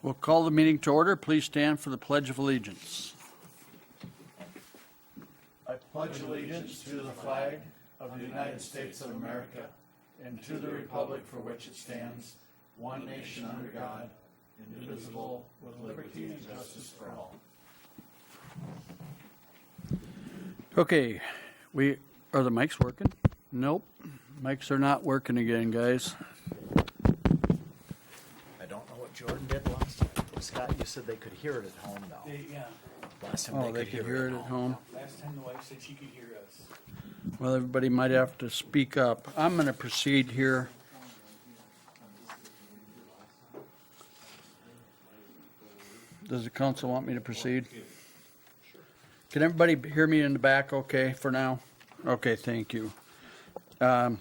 We'll call the meeting to order. Please stand for the Pledge of Allegiance. I pledge allegiance to the flag of the United States of America and to the republic for which it stands, one nation under God, indivisible, with liberty and justice for all. Okay, are the mics working? Nope, mics are not working again, guys. I don't know what Jordan did last time. Scott, you said they could hear it at home now. Yeah, Last time They could hear it at home. last time the wife said she could hear us. Well, everybody might have to speak up. I'm going to proceed here. Does the council want me to proceed? Can everybody hear me in the back okay for now? Okay, thank you. Tonight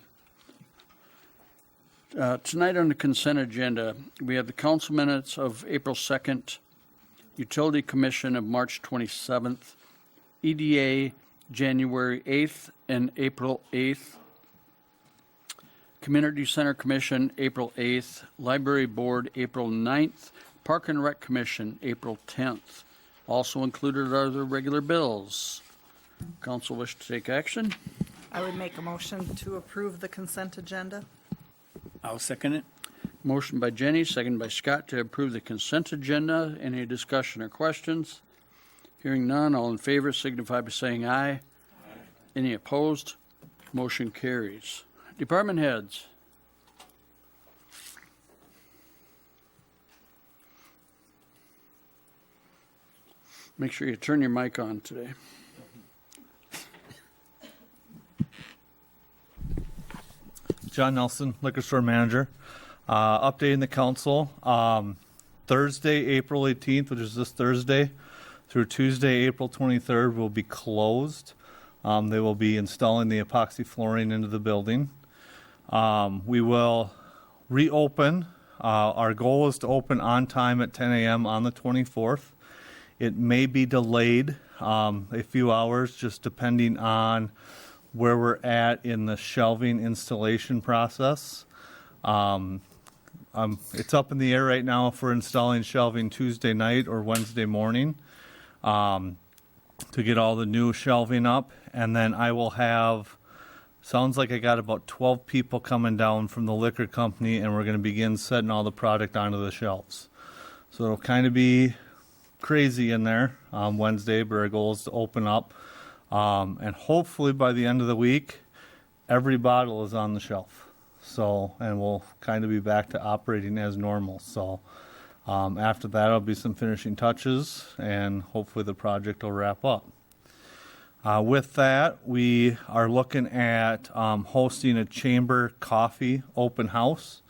on the consent agenda, we have the council minutes of April 2nd, Utility Commission of March 27th, EDA January 8th and April 8th, Community Center Commission April 8th, Library Board April 9th, Park and Rec Commission April 10th. Also included are the regular bills. Council wish to take action? I would make a motion to approve the consent agenda. I'll second it. Motion by Jenny, second by Scott to approve the consent agenda. Any discussion or questions? Hearing none, all in favor signify by saying aye. Aye. Any opposed? Motion carries. Department heads. Make sure you turn your mic on today. John Nelson, liquor store manager. Updating the council. Thursday, April 18th, which is this Thursday, through Tuesday, April 23rd, will be closed. They will be installing the epoxy flooring into the building. We will reopen. Our goal is to open on time at 10 a.m. on the 24th. It may be delayed a few hours, just depending on where we're at in the shelving installation process. It's up in the air right now if we're installing shelving Tuesday night or Wednesday morning to get all the new shelving up. And then I will have, sounds like I got about 12 people coming down from the liquor company, and we're going to begin setting all the product onto the shelves. So it'll kind of be crazy in there Wednesday, but our goal is to open up. And hopefully by the end of the week, every bottle is on the shelf. So, and we'll kind of be back to operating as normal. So, after that, it'll be some finishing touches, and hopefully the project will wrap up. With that, we are looking at hosting a chamber coffee open house,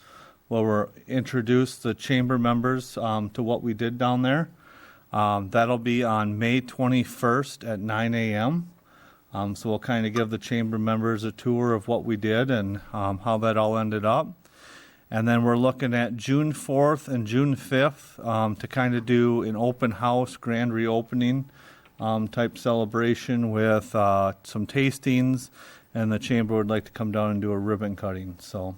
where we'll introduce the chamber members to what we did down there. That'll be on May 21st at 9 a.m. So we'll kind of give the chamber members a tour of what we did and how that all ended up. And then we're looking at June 4th and June 5th to kind of do an open house, grand reopening type celebration with some tastings, and the chamber would like to come down and do a ribbon cutting. So,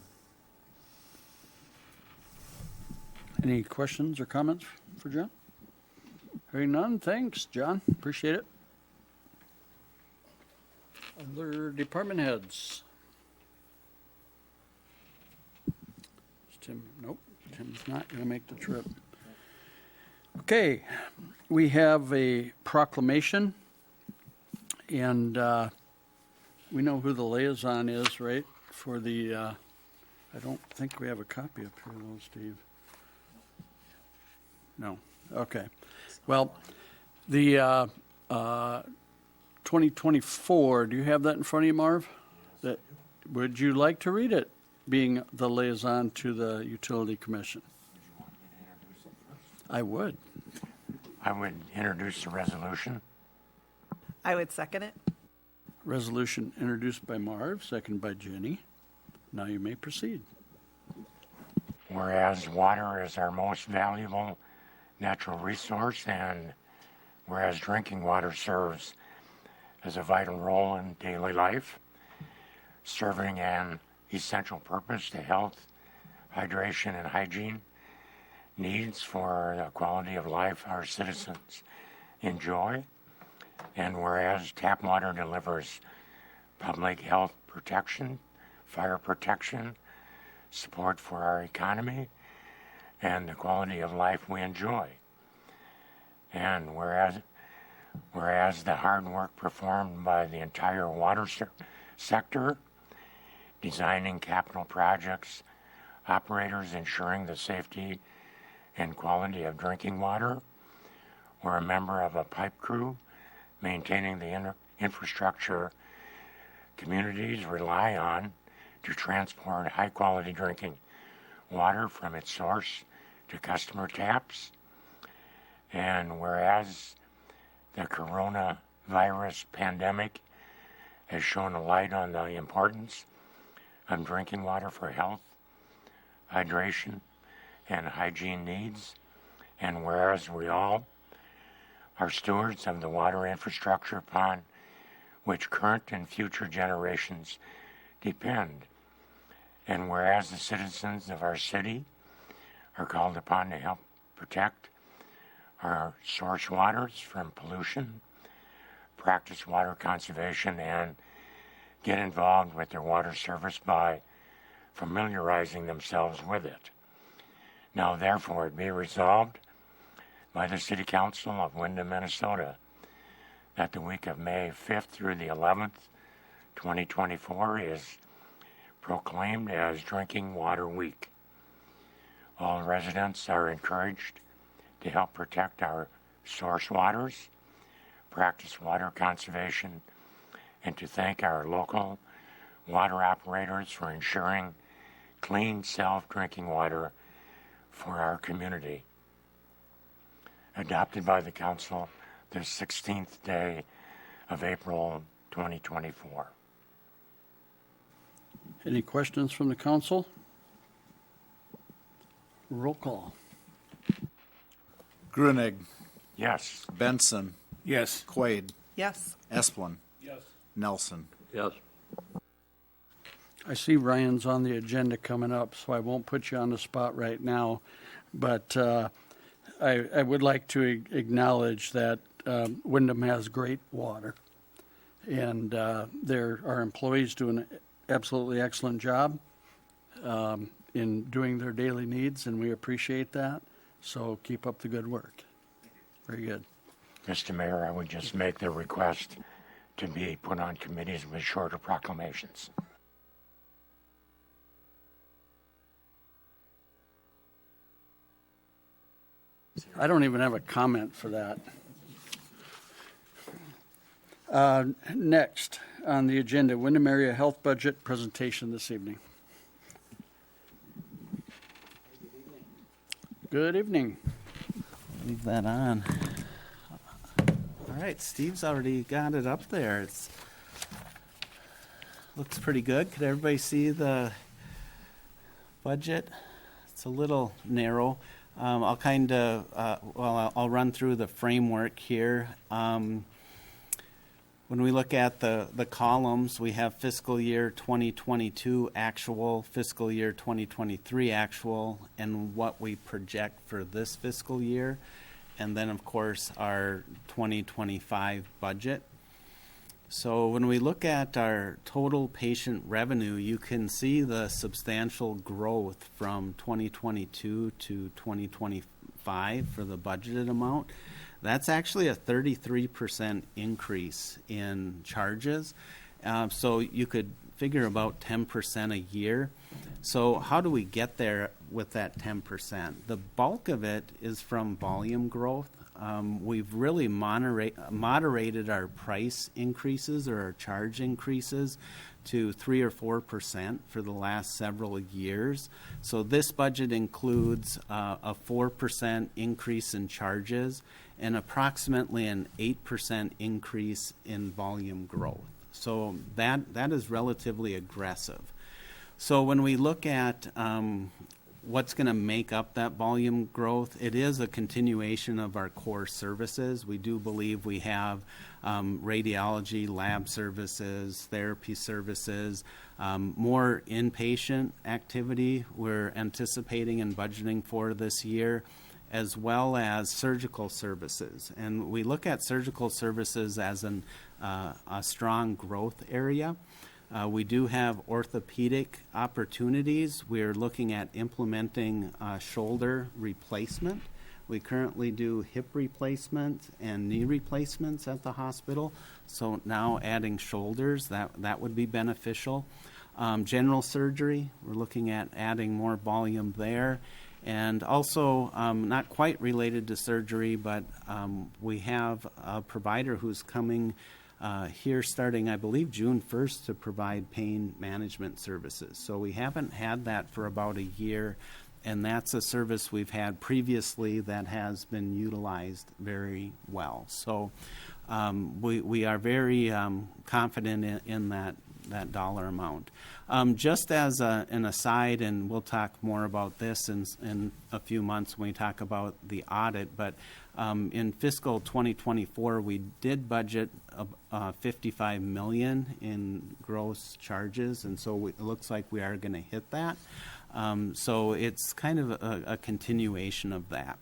Any questions or comments for John? Hearing none, thanks, John. Appreciate it. Other department heads? Is Tim? Nope, Tim's not going to make the trip. Okay, we have a proclamation, and we know who the liaison is, right? For the, I don't think we have a copy up here, though, Steve. No. Okay. Well, the 2024, do you have that in front of you, Marv? Would you like to read it, being the liaison to the Utility Commission? I would. I would introduce the resolution. I would second it. Resolution introduced by Marv, seconded by Jenny. Now you may proceed. Whereas water is our most valuable natural resource, and whereas drinking water serves as a vital role in daily life, serving an essential purpose to health, hydration, and hygiene, needs for the quality of life our citizens enjoy. And whereas tap water delivers public health protection, fire protection, support for our economy, and the quality of life we enjoy. And whereas the hard work performed by the entire water sector, designing capital projects, operators ensuring the safety and quality of drinking water, or a member of a pipe crew maintaining the infrastructure communities rely on to transport high-quality drinking water from its source to customer taps. And whereas the coronavirus pandemic has shown a light on the importance of drinking water for health, hydration, and hygiene needs, and whereas we all are stewards of the water infrastructure upon which current and future generations depend, and whereas the citizens of our city are called upon to help protect our source waters from pollution, practice water conservation, and get involved with their water service by familiarizing themselves with it. Now, therefore, it be resolved by the City Council of Windom, Minnesota, that the week of May 5th through the 11th, 2024 is proclaimed as Drinking Water Week. All residents are encouraged to help protect our source waters, practice water conservation, and to thank our local water operators for ensuring clean, safe drinking water for our community. Adopted by the Council the 16th day of April 2024. Any questions from the council? Roll call. Grunig, Yes. Benson, Yes. Quaid, Yes. Esplin, Yes. Nelson. Yes. I see Ryan's on the agenda coming up, so I won't put you on the spot right now. But I would like to acknowledge that Windom has great water. And our employees do an absolutely excellent job in doing their daily needs, and we appreciate that. So keep up the good work. Very good. Mr. Mayor, I would just make the request to be put on committees with shorter proclamations. I don't even have a comment for that. Next on the agenda, Windom Area Health Budget presentation this evening. Good evening. Leave that on. All right, Steve's already got it up there. It's looks pretty good. Could everybody see the budget? It's a little narrow. I'll I'll run through the framework here. When we look at the columns, we have fiscal year 2022 actual, fiscal year 2023 actual, and what we project for this fiscal year. And then, of course, our 2025 budget. So when we look at our total patient revenue, you can see the substantial growth from 2022 to 2025 for the budgeted amount. That's actually a 33% increase in charges. So you could figure about 10% a year. So how do we get there with that 10%? The bulk of it is from volume growth. We've really moderated our price increases or our charge increases to 3 or 4% for the last several years. So this budget includes a 4% increase in charges and approximately an 8% increase in volume growth. So that is relatively aggressive. So when we look at what's going to make up that volume growth? It is a continuation of our core services. We do believe we have radiology, lab services, therapy services, more inpatient activity we're anticipating and budgeting for this year, as well as surgical services. And we look at surgical services as a strong growth area. We do have orthopedic opportunities. We're looking at implementing shoulder replacement. We currently do hip replacement and knee replacements at the hospital. So now adding shoulders, that would be beneficial. General surgery, we're looking at adding more volume there. And also, not quite related to surgery, but we have a provider who's coming here starting, I believe, June 1st to provide pain management services. So we haven't had that for about a year, and that's a service we've had previously that has been utilized very well. So we are very confident in that dollar amount. Just as an aside, and we'll talk more about this in a few months when we talk about the audit, but in fiscal 2024, we did budget $55 million in gross charges, and so it looks like we are going to hit that. So it's kind of a continuation of that.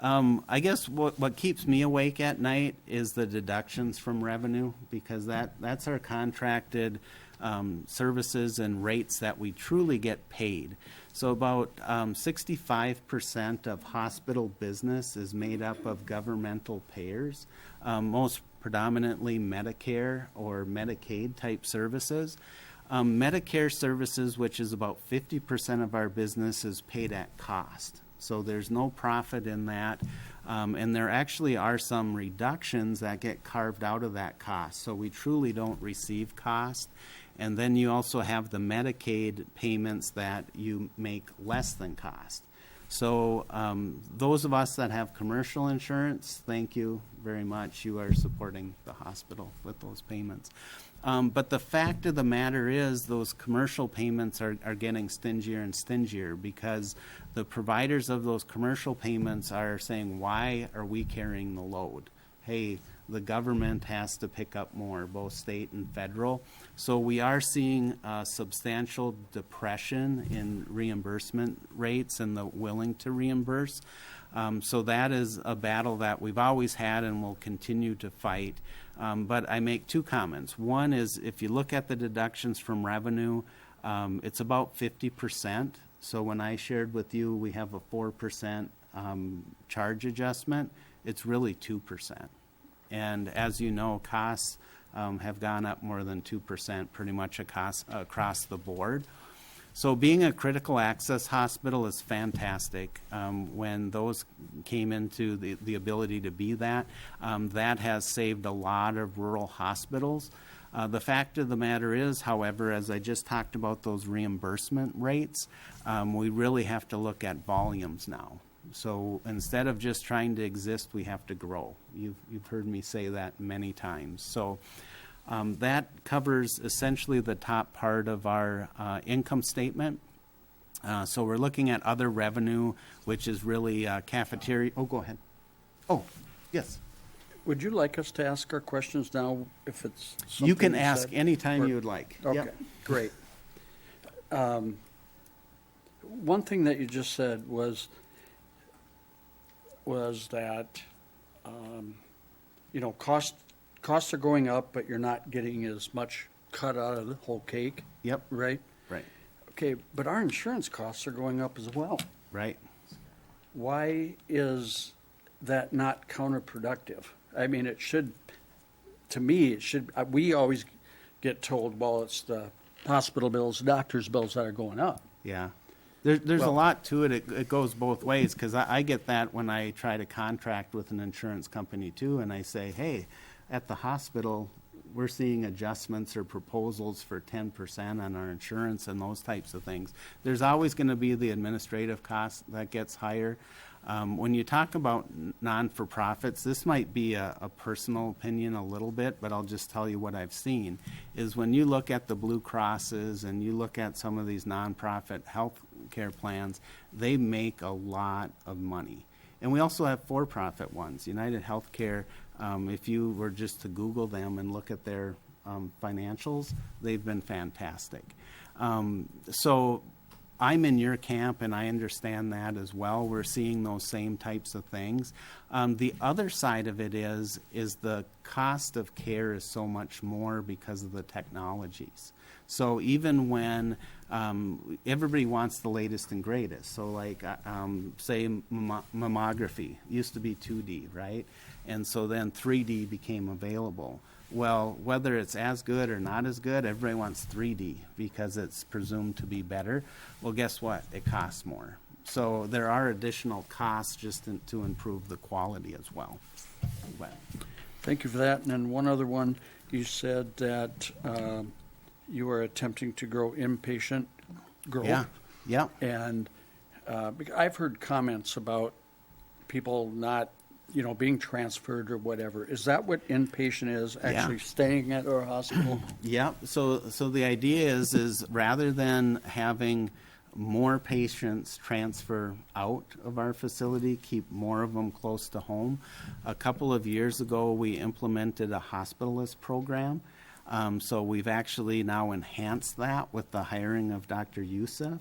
I guess what keeps me awake at night is the deductions from revenue, because that's our contracted services and rates that we truly get paid. So about 65% of hospital business is made up of governmental payers, most predominantly Medicare or Medicaid type services. Medicare services, which is about 50% of our business, is paid at cost. So there's no profit in that. And there actually are some reductions that get carved out of that cost. So we truly don't receive cost. And then you also have the Medicaid payments that you make less than cost. So those of us that have commercial insurance, thank you very much. You are supporting the hospital with those payments. But the fact of the matter is those commercial payments are getting stingier and stingier, because the providers of those commercial payments are saying, why are we carrying the load? Hey, the government has to pick up more, both state and federal. So we are seeing a substantial depression in reimbursement rates and the willing to reimburse. So that is a battle that we've always had and will continue to fight. But I make two comments. One is, if you look at the deductions from revenue, it's about 50%. So when I shared with you we have a 4% charge adjustment, it's really 2%. And as you know, costs have gone up more than 2% pretty much across the board. So being a critical access hospital is fantastic. When those came into the ability to be that, that has saved a lot of rural hospitals. The fact of the matter is, however, as I just talked about those reimbursement rates, we really have to look at volumes now. So instead of just trying to exist, we have to grow. You've heard me say that many times. So that covers essentially the top part of our income statement. So we're looking at other revenue, which is really cafeteria. Oh, go ahead. Oh, yes. Would you like us to ask our questions now, if it's something You can you ask said? anytime Or- you would like. Okay, Yep. great. One thing that you just said was that, costs are going up, but you're not getting as much cut out of the whole cake, Yep. right? Right. Okay, but our insurance costs are going up as well. Right. Why is that not counterproductive? I mean, it should, to me, it should, we always get told, well, it's the hospital bills, doctor's bills that are going up. Yeah. There's a Well- lot to it. It goes both ways, because I get that when I try to contract with an insurance company too, and I say, hey, at the hospital, we're seeing adjustments or proposals for 10% on our insurance and those types of things. There's always going to be the administrative cost that gets higher. When you talk about non-for-profits, this might be a personal opinion a little bit, but I'll just tell you what I've seen, is when you look at the Blue Crosses and you look at some of these nonprofit health care plans, they make a lot of money. And we also have for-profit ones. United Healthcare, if you were just to Google them and look at their financials, they've been fantastic. So I'm in your camp, and I understand that as well. We're seeing those same types of things. The other side of it is the cost of care is so much more because of the technologies. So even when everybody wants the latest and greatest, so like say mammography used to be 2D, right? And so then 3D became available. Well, whether it's as good or not as good, everybody wants 3D because it's presumed to be better. Well, guess what? It costs more. So there are additional costs just to improve the quality as well. But, Thank you for that. And then one other one, you said that you are attempting to grow inpatient growth. yeah, yeah. And I've heard comments about people not, being transferred or whatever. Is that what inpatient is, actually staying at our hospital? Yep. So the idea is rather than having more patients transfer out of our facility, keep more of them close to home. A couple of years ago, we implemented a hospitalist program. So we've actually now enhanced that with the hiring of Dr. Youssef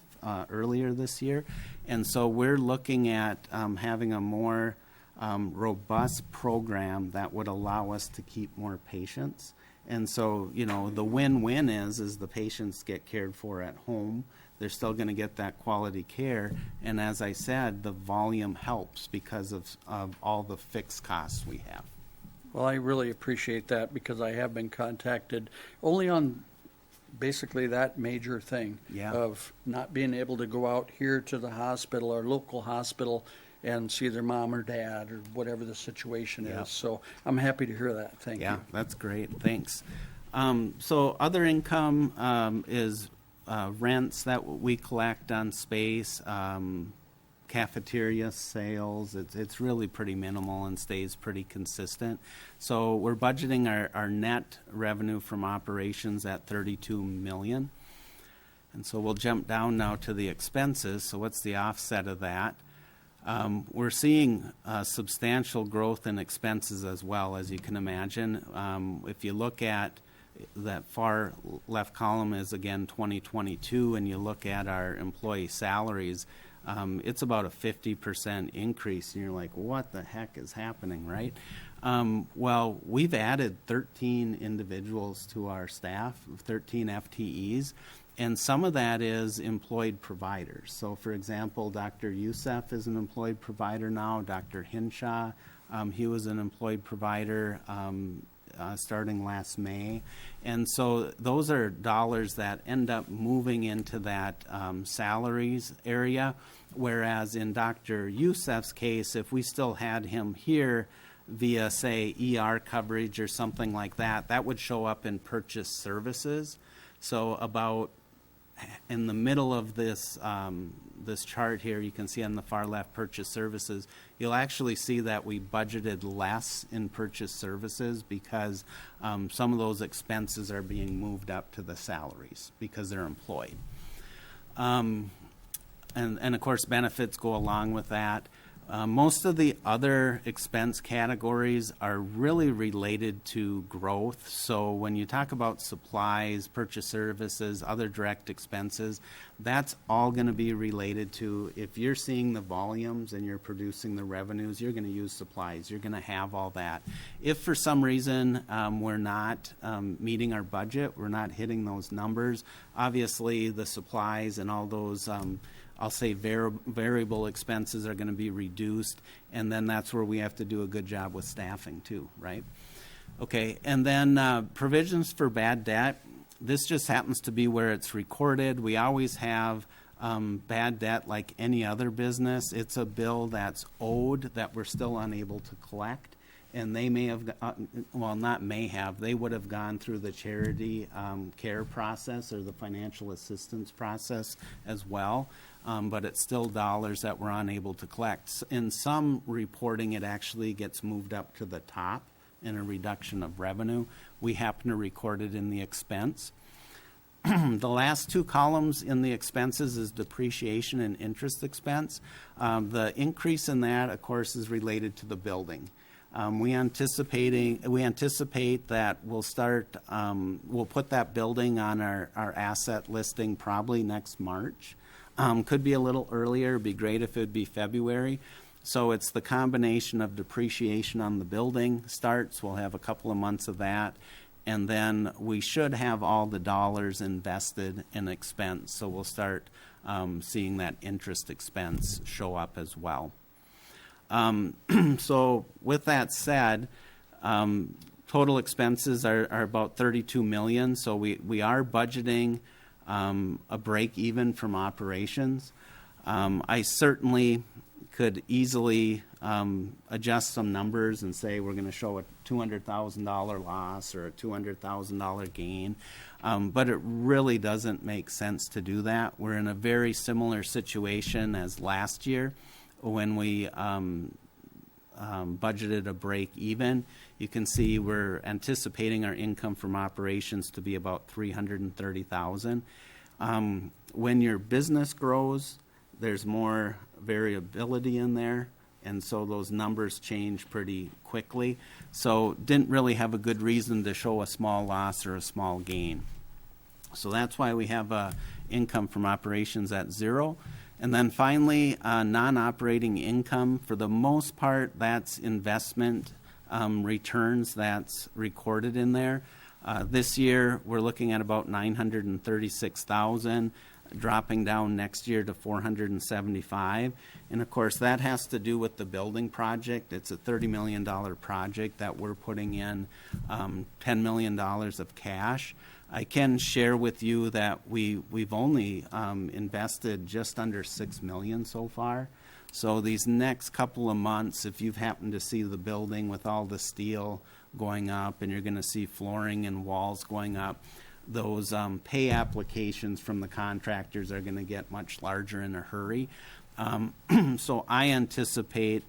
earlier this year. And so we're looking at having a more robust program that would allow us to keep more patients. And so, the win-win is the patients get cared for at home. They're still going to get that quality care. And as I said, the volume helps because of all the fixed costs we have. Well, I really appreciate that because I have been contacted only on basically that major thing of not being able to go out here to the hospital or local hospital and see their mom or dad or whatever the situation is. So I'm happy to hear that. Thank you. Yeah, that's great. Thanks. So other income is rents that we collect on space, cafeteria sales. It's really pretty minimal and stays pretty consistent. So we're budgeting our net revenue from operations at $32 million. And so we'll jump down now to the expenses. So what's the offset of that? We're seeing substantial growth in expenses as well, as you can imagine. If you look at that far left column is, again, 2022, and you look at our employee salaries, it's about a 50% increase, and you're like, what the heck is happening, right? Well, we've added 13 individuals to our staff, 13 FTEs, and some of that is employed providers. So, for example, Dr. Youssef is an employed provider now. Dr. Hinshaw, he was an employed provider starting last May. And so those are dollars that end up moving into that salaries area, whereas in Dr. Youssef's case, if we still had him here via, say, ER coverage or something like that, that would show up in purchase services. So about in the middle of this this chart here, you can see on the far left purchase services, you'll actually see that we budgeted less in purchase services because some of those expenses are being moved up to the salaries because they're employed. And of course, benefits go along with that. Most of the other expense categories are really related to growth. So when you talk about supplies, purchase services, other direct expenses, that's all going to be related to, if you're seeing the volumes and you're producing the revenues, you're going to use supplies. You're going to have all that. If for some reason we're not meeting our budget, we're not hitting those numbers, obviously the supplies and all those I'll say variable expenses are going to be reduced, and then that's where we have to do a good job with staffing too, right? Okay, and then provisions for bad debt. This just happens to be where it's recorded. We always have bad debt like any other business. It's a bill that's owed that we're still unable to collect. And they may have, well, not may have, they would have gone through the charity care process or the financial assistance process as well. But it's still dollars that we're unable to collect. In some reporting, it actually gets moved up to the top in a reduction of revenue. We happen to record it in the expense. The last two columns in the expenses is depreciation and interest expense. The increase in that, of course, is related to the building. We anticipate that we'll put that building on our asset listing probably next March. Could be a little earlier, be great if it would be February. So it's the combination of depreciation on the building starts. We'll have a couple of months of that. And then we should have all the dollars invested in expense. So we'll start seeing that interest expense show up as well. So with that said, total expenses are about 32 million. So we are budgeting a break even from operations. I certainly could easily adjust some numbers and say we're going to show a $200,000 loss or a $200,000 gain, but it really doesn't make sense to do that. We're in a very similar situation as last year when we budgeted a break even. You can see we're anticipating our income from operations to be about $330,000. When your business grows, there's more variability in there, and so those numbers change pretty quickly. So didn't really have a good reason to show a small loss or a small gain. So that's why we have income from operations at 0. And then finally, non-operating income. For the most part, that's investment returns that's recorded in there. This year, we're looking at about $936,000, dropping down next year to $475,000. And of course, that has to do with the building project. It's a $30 million project that we're putting in $10 million of cash. I can share with you that we've only invested just under $6 million so far. So these next couple of months, if you've happened to see the building with all the steel going up, and you're going to see flooring and walls going up, those pay applications from the contractors are going to get much larger in a hurry. So I anticipate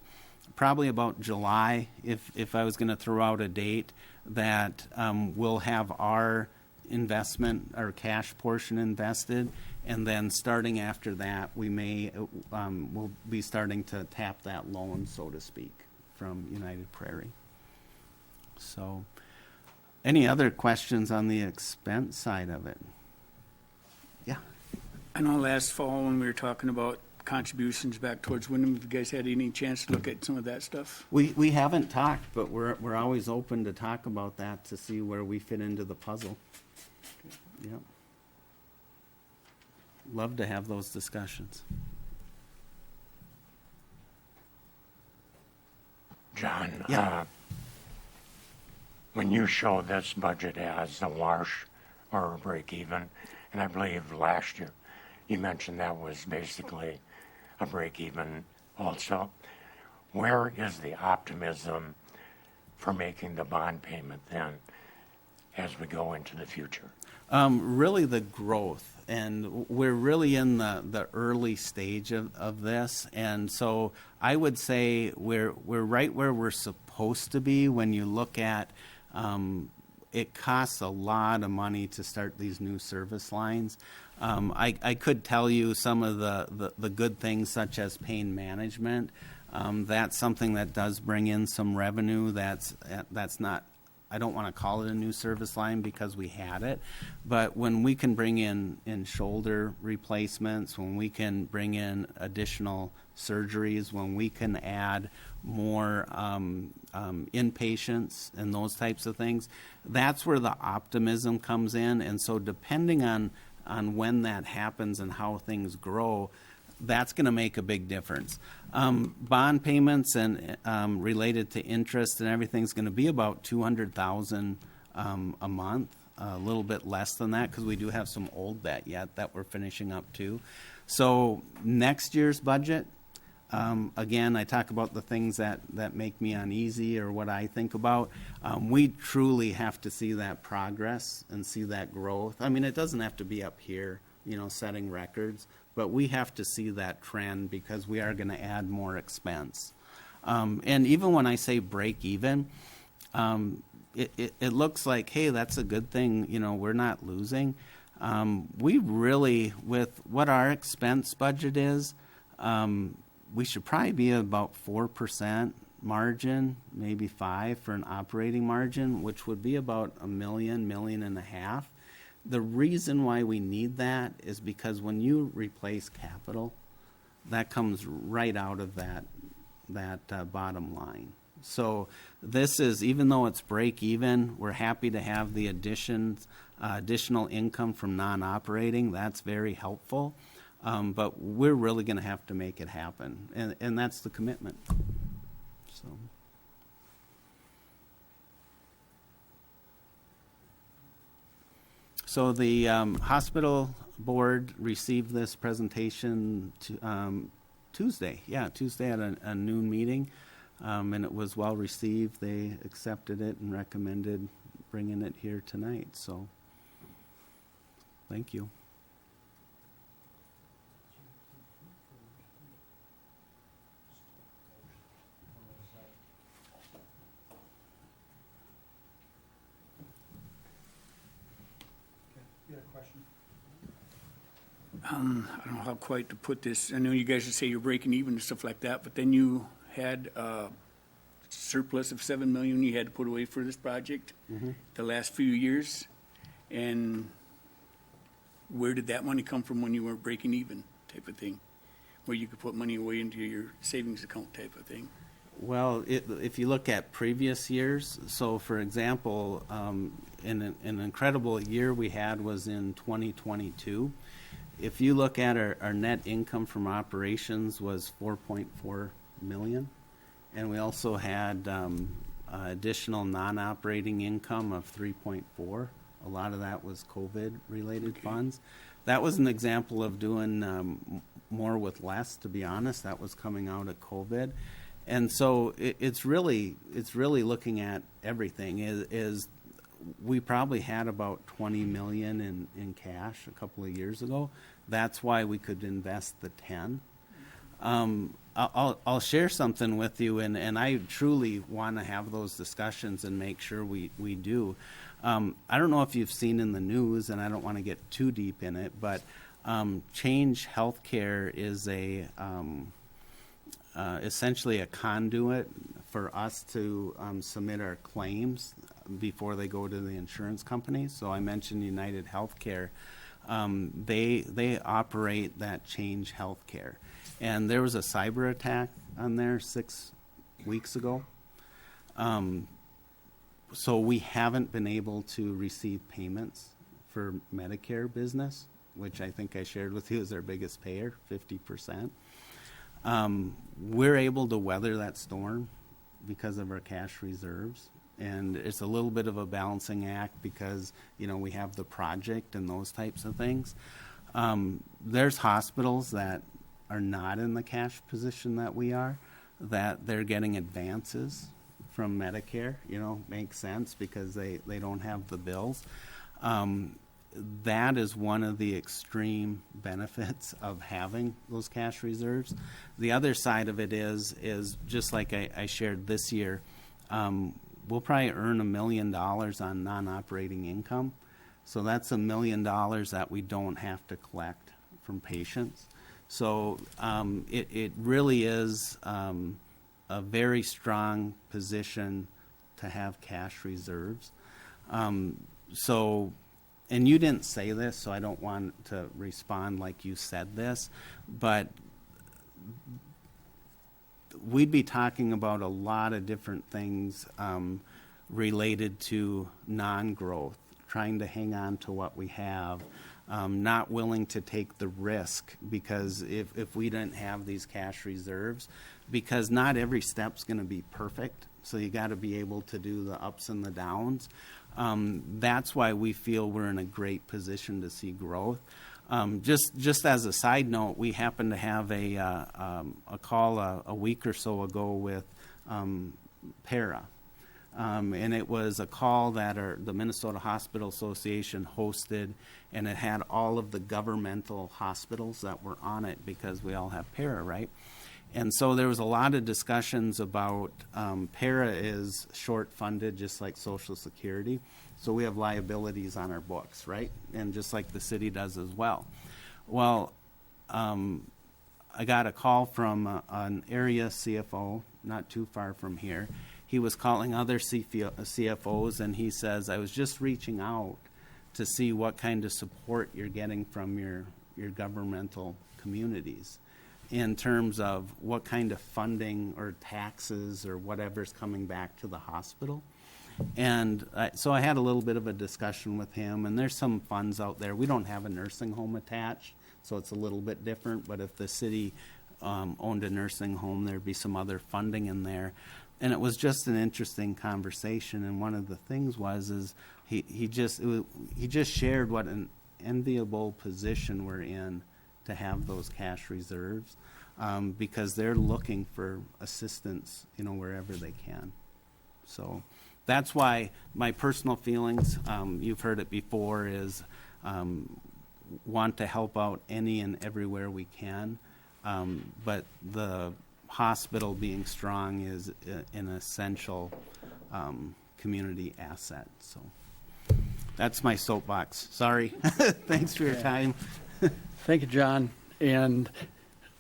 probably about July, if I was going to throw out a date, that we'll have our investment, our cash portion invested, and then starting after that, we'll be starting to tap that loan, so to speak, from United Prairie. So, any other questions on the expense side of it? Yeah. I know last fall when we were talking about contributions back towards Windom, have you guys had any chance to look at some of that stuff? We haven't talked, but we're always open to talk about that to see where we fit into the puzzle. Yep. Love to have those discussions. John, Yeah. When you show this budget as a wash or a break even, and I believe last year you mentioned that was basically a break even also, where is the optimism for making the bond payment then as we go into the future? Really the growth, and we're really in the early stage of this, and so I would say we're right where we're supposed to be. When you look at it costs a lot of money to start these new service lines. I could tell you some of the good things, such as pain management. That's something that does bring in some revenue. That's not, I don't want to call it a new service line because we had it, but when we can bring in shoulder replacements, when we can bring in additional surgeries, when we can add more inpatients and those types of things, that's where the optimism comes in. And so depending on when that happens and how things grow, that's going to make a big difference. Bond payments and related to interest and everything's going to be about $200,000 a month, a little bit less than that because we do have some old debt yet that we're finishing up too. So next year's budget, again, I talk about the things that make me uneasy or what I think about. We truly have to see that progress and see that growth. I mean, it doesn't have to be up here, setting records, but we have to see that trend because we are going to add more expense. And even when I say break even, it looks like, hey, that's a good thing, we're not losing. We really, with what our expense budget is, we should probably be about 4% margin, maybe 5 for an operating margin, which would be about $1 million, $1.5 million. The reason why we need that is because when you replace capital, that comes right out of that bottom line. So this is, even though it's break even, we're happy to have the additional income from non-operating. That's very helpful. But we're really going to have to make it happen, and that's the commitment. So the hospital board received this presentation Tuesday. Yeah, Tuesday at a noon meeting, and it was well received. They accepted it and recommended bringing it here tonight. So thank you. I don't know how quite to put this. I know you guys would say you're breaking even and stuff like that, but then you had a surplus of $7 million you had to put away for this project the last few years. And where did that money come from when you weren't breaking even type of thing? Where you could put money away into your savings account type of thing? Well, if you look at previous years, so for example, an incredible year we had was in 2022. If you look at our net income from operations was $4.4 million, and we also had additional non-operating income of 3.4. A lot of that was COVID-related funds. That was an example of doing more with less, to be honest. That was coming out of COVID. And so it's really looking at everything. Is we probably had about $20 million in cash a couple of years ago. That's why we could invest the 10. I'll share something with you, and I truly want to have those discussions and make sure we do. I don't know if you've seen in the news, and I don't want to get too deep in it, but Change Healthcare is essentially a conduit for us to submit our claims before they go to the insurance companies. So I mentioned United Healthcare. They operate that Change Healthcare. And there was a cyber attack on there 6 weeks ago. So we haven't been able to receive payments for Medicare business, which I think I shared with you is our biggest payer, 50%. We're able to weather that storm because of our cash reserves. And it's a little bit of a balancing act because, we have the project and those types of things. There's hospitals that are not in the cash position that we are, that they're getting advances from Medicare, makes sense because they don't have the bills. That is one of the extreme benefits of having those cash reserves. The other side of it is just like I shared this year, we'll probably earn $1 million on non-operating income. So that's $1 million that we don't have to collect from patients. So it really is a very strong position to have cash reserves. And you didn't say this, so I don't want to respond like you said this, but we'd be talking about a lot of different things related to non-growth, trying to hang on to what we have, not willing to take the risk because if we didn't have these cash reserves, because not every step's going to be perfect, so you got to be able to do the ups and the downs. That's why we feel we're in a great position to see growth. Just as a side note, we happened to have a call a week or so ago with Para. And it was a call that the Minnesota Hospital Association hosted, and it had all of the governmental hospitals that were on it because we all have Para, right? And so there was a lot of discussions about, para is short funded, just like Social Security. So we have liabilities on our books, right? And just like the city does as well. Well, I got a call from an area CFO, not too far from here. He was calling other CFOs, and he says, I was just reaching out to see what kind of support you're getting from your governmental communities in terms of what kind of funding or taxes or whatever's coming back to the hospital. And so I had a little bit of a discussion with him, and there's some funds out there. We don't have a nursing home attached, so it's a little bit different, but if the city owned a nursing home, there'd be some other funding in there. And it was just an interesting conversation, and one of the things is he just shared what an enviable position we're in to have those cash reserves, because they're looking for assistance, wherever they can. So that's why my personal feelings, you've heard it before, is want to help out any and everywhere we can, but the hospital being strong is an essential community asset. So that's my soapbox. Sorry. Thanks for your time. Thank you, John. And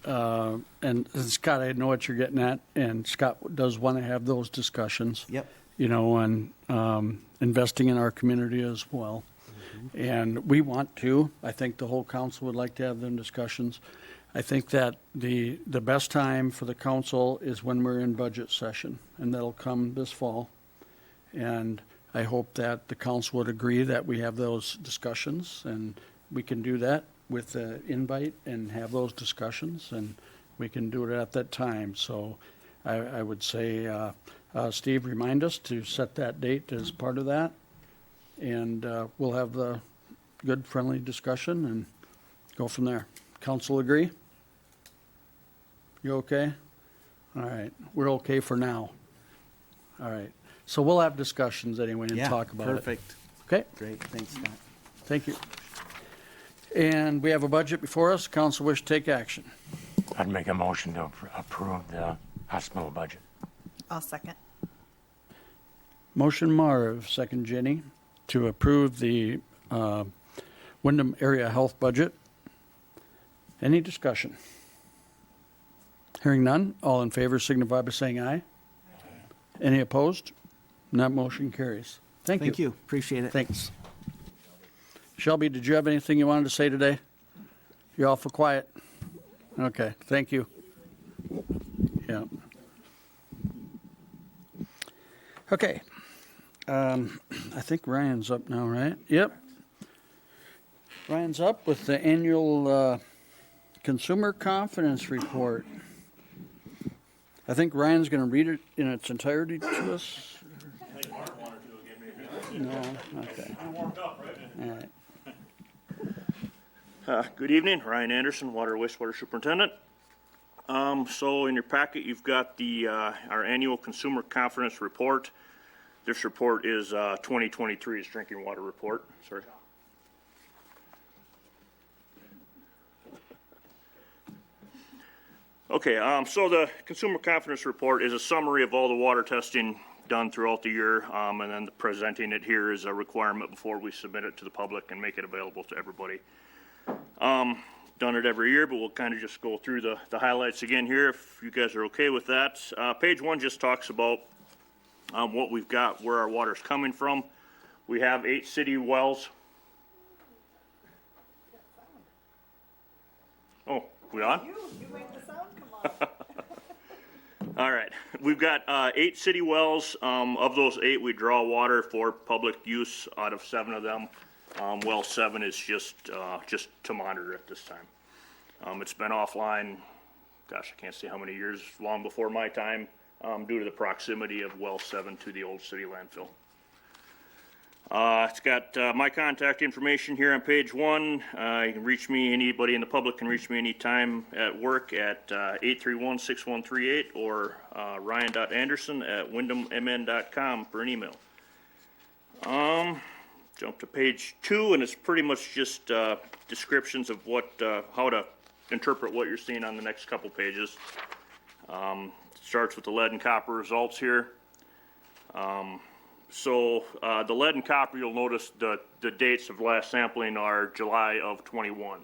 Scott, I know what you're getting at, and Scott does want to have those discussions. Yep. On investing in our community as well. Mm-hmm. And we want to. I think the whole council would like to have them discussions. I think that the best time for the council is when we're in budget session, and that'll come this fall. And I hope that the council would agree that we have those discussions, and we can do that with the invite and have those discussions, and we can do it at that time. So I would say, Steve, remind us to set that date as part of that, and we'll have the good, friendly discussion and go from there. Council agree? You okay? All right. We're okay for now. All right. So we'll have discussions anyway and talk about perfect. it. Okay? Great. Thanks, Scott. Thank you. And we have a budget before us. Council wish to take action. I'd make a motion to approve the hospital budget. I'll second. Motion Marv, second Jenny, to approve the Windom Area Health Budget. Any discussion? Hearing none, all in favor signify by saying aye. Any opposed? That motion carries. Thank you. Thank you. Appreciate it. Thanks. Shelby, did you have anything you wanted to say today? You're awful quiet. Okay, thank you. Yeah. Okay. I think Ryan's up now, right? Yep. Ryan's up with the annual Consumer Confidence Report. I think Ryan's going to read it in its entirety to us. I think Mark wanted to again, maybe. No? Okay. You're warmed up, right? All right. Good evening, Ryan Anderson, Water Wastewater Superintendent. So in your packet, you've got the our annual Consumer Confidence Report. This report is 2023's drinking water report. Sorry. Okay, so the Consumer Confidence Report is a summary of all the water testing done throughout the year, and then presenting it here is a requirement before we submit it to the public and make it available to everybody. Done it every year, but we'll kind of just go through the highlights again here if you guys are okay with that. Page 1 just talks about what we've got, where our water's coming from. We have 8 city wells. Oh, we on? You make the sound come on. All right, we've got 8 city wells. Of those 8, we draw water for public use out of 7 of them. Well 7 is just to monitor at this time. It's been offline, gosh, I can't say how many years, long before my time, due to the proximity of well 7 to the old city landfill. It's got my contact information here on page 1. You can reach me, anybody in the public can reach me anytime at work at 831-6138 or ryan.anderson@windommn.com for an email. Jump to page 2, and it's pretty much just descriptions of what, how to interpret what you're seeing on the next couple pages. Starts with the lead and copper results here. So the lead and copper, you'll notice the dates of last sampling are July of 21.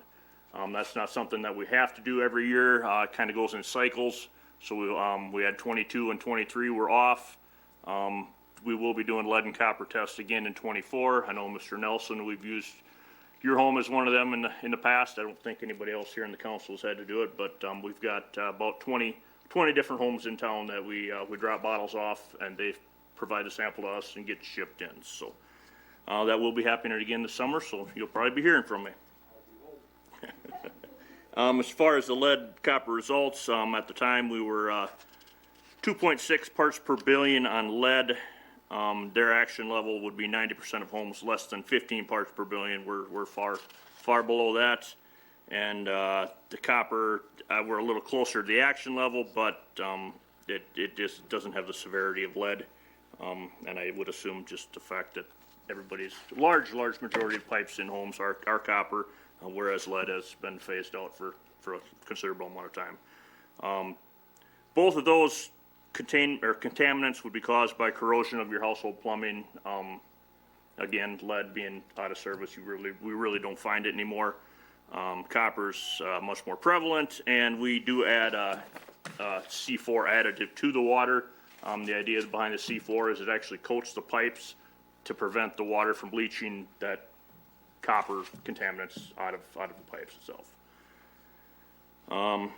That's not something that we have to do every year. It kind of goes in cycles. So we had 22 and 23 were off. We will be doing lead and copper tests again in 24. I know Mr. Nelson, we've used your home as one of them in the past. I don't think anybody else here in the council has had to do it, but we've got about 20 different homes in town that we drop bottles off, and they provide a sample to us and get shipped in. So that will be happening again this summer, so you'll probably be hearing from me. As far as the lead copper results, at the time we were 2.6 parts per billion on lead. Their action level would be 90% of homes less than 15 parts per billion. We're far below that. And the copper, we're a little closer to the action level, but it just doesn't have the severity of lead. And I would assume just the fact that everybody's large majority of pipes in homes are copper, whereas lead has been phased out for a considerable amount of time. Both of those contaminants would be caused by corrosion of your household plumbing. Again, lead being out of service, we really don't find it anymore. Copper's much more prevalent, and we do add a C4 additive to the water. The idea behind the C4 is it actually coats the pipes to prevent the water from bleaching that copper contaminants out of the pipes itself.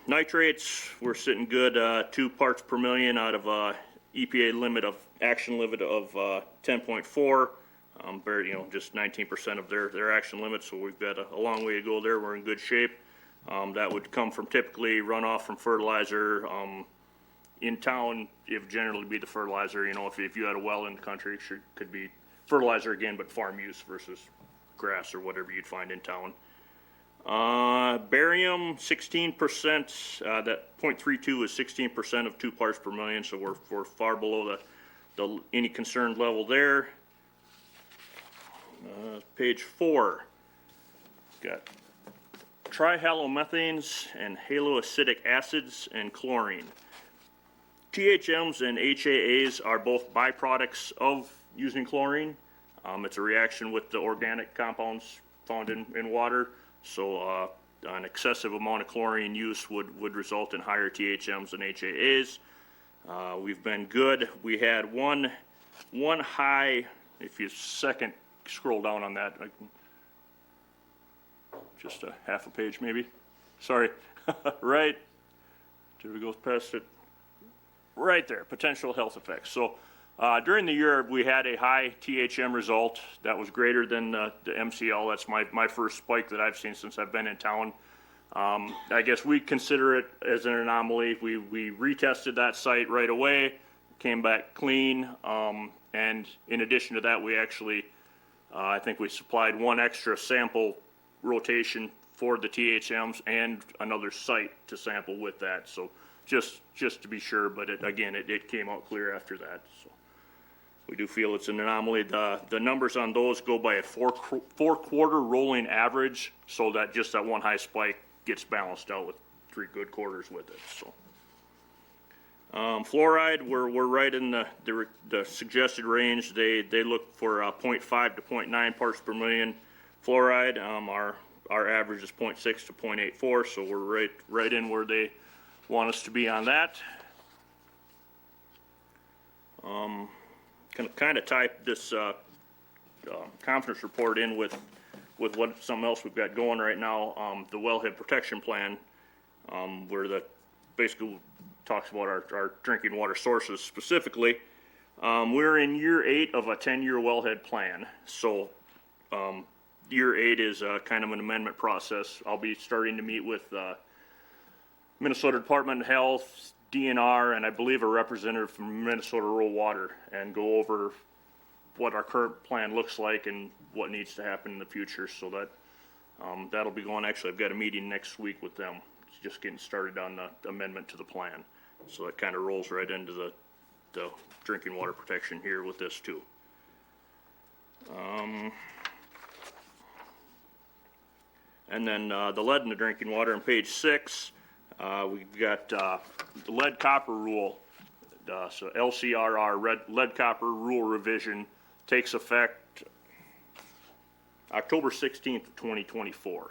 Nitrates, we're sitting good, 2 parts per million out of EPA action limit of 10.4. Just 19% of their action limit, so we've got a long way to go there. We're in good shape. That would come from typically runoff from fertilizer. In town, it would generally be the fertilizer. If you had a well in the country, it could be fertilizer again, but farm use versus grass or whatever you'd find in town. Barium, 16%. That 0.32 is 16% of 2 parts per million, so we're far below any concerned level there. Page 4. Got trihalomethanes and haloacidic acids and chlorine. THMs and HAAs are both byproducts of using chlorine. It's a reaction with the organic compounds found in water. So an excessive amount of chlorine use would result in higher THMs and HAAs. We've been good. We had one high, if you scroll down on that, just a half a page maybe. Sorry, right. Did we go past it? Right there, potential health effects. So during the year, we had a high THM result that was greater than the MCL. That's my first spike that I've seen since I've been in town. I guess we consider it as an anomaly. We retested that site right away, came back clean, and in addition to that, we actually, I think we supplied one extra sample rotation for the THMs and another site to sample with that. So just to be sure, but it came out clear after that. So we do feel it's an anomaly. The numbers on those go by a four quarter rolling average, so that just that one high spike gets balanced out with 3 good quarters with it. So fluoride, we're right in the suggested range. They look for 0.5 to 0.9 parts per million fluoride. Our average is 0.6 to 0.84, so we're right in where they want us to be on that. Kind of type this confidence report in with something else we've got going right now. The wellhead protection plan, where basically talks about our drinking water sources specifically. We're in year 8 of a 10-year wellhead plan. So year 8 is kind of an amendment process. I'll be starting to meet with Minnesota Department of Health, DNR, and I believe a representative from Minnesota Rural Water, and go over what our current plan looks like and what needs to happen in the future. So that that'll be going. Actually, I've got a meeting next week with them. It's just getting started on the amendment to the plan. So that kind of rolls right into the drinking water protection here with this too. And then the lead in the drinking water on page 6. We've got the lead copper rule, so LCRR, lead copper rule revision takes effect October 16th of 2024.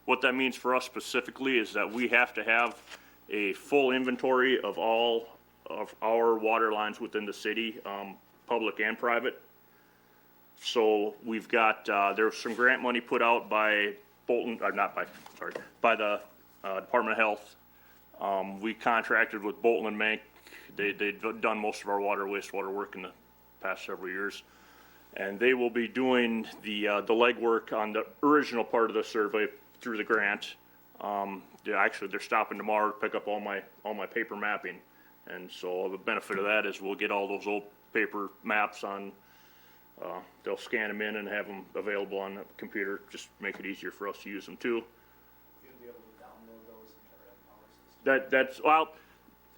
What that means for us specifically is that we have to have a full inventory of all of our water lines within the city, public and private. So we've got, there's some grant money put out by Bolton, or not by, sorry, by the Department of Health. We contracted with Bolton and Mank. They've done most of our water, wastewater work in the past several years. And they will be doing the legwork on the original part of the survey through the grant. Actually, they're stopping tomorrow to pick up all my paper mapping. And so the benefit of that is we'll get all those old paper maps on, they'll scan them in and have them available on the computer, just make it easier for us to use them too. You'll be able to download those into our Empower system. That's, well,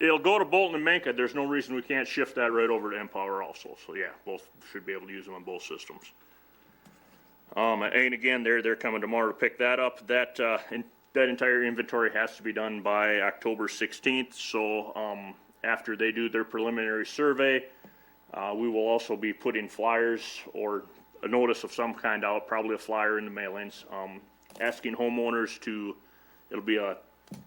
it'll go to Bolton and Manka. There's no reason we can't shift that right over to Empower also. So yeah, both should be able to use them on both systems. And again, they're coming tomorrow to pick that up. That entire inventory has to be done by October 16th. So after they do their preliminary survey, we will also be putting flyers or a notice of some kind out, probably a flyer in the mailings, asking homeowners to, it'll be a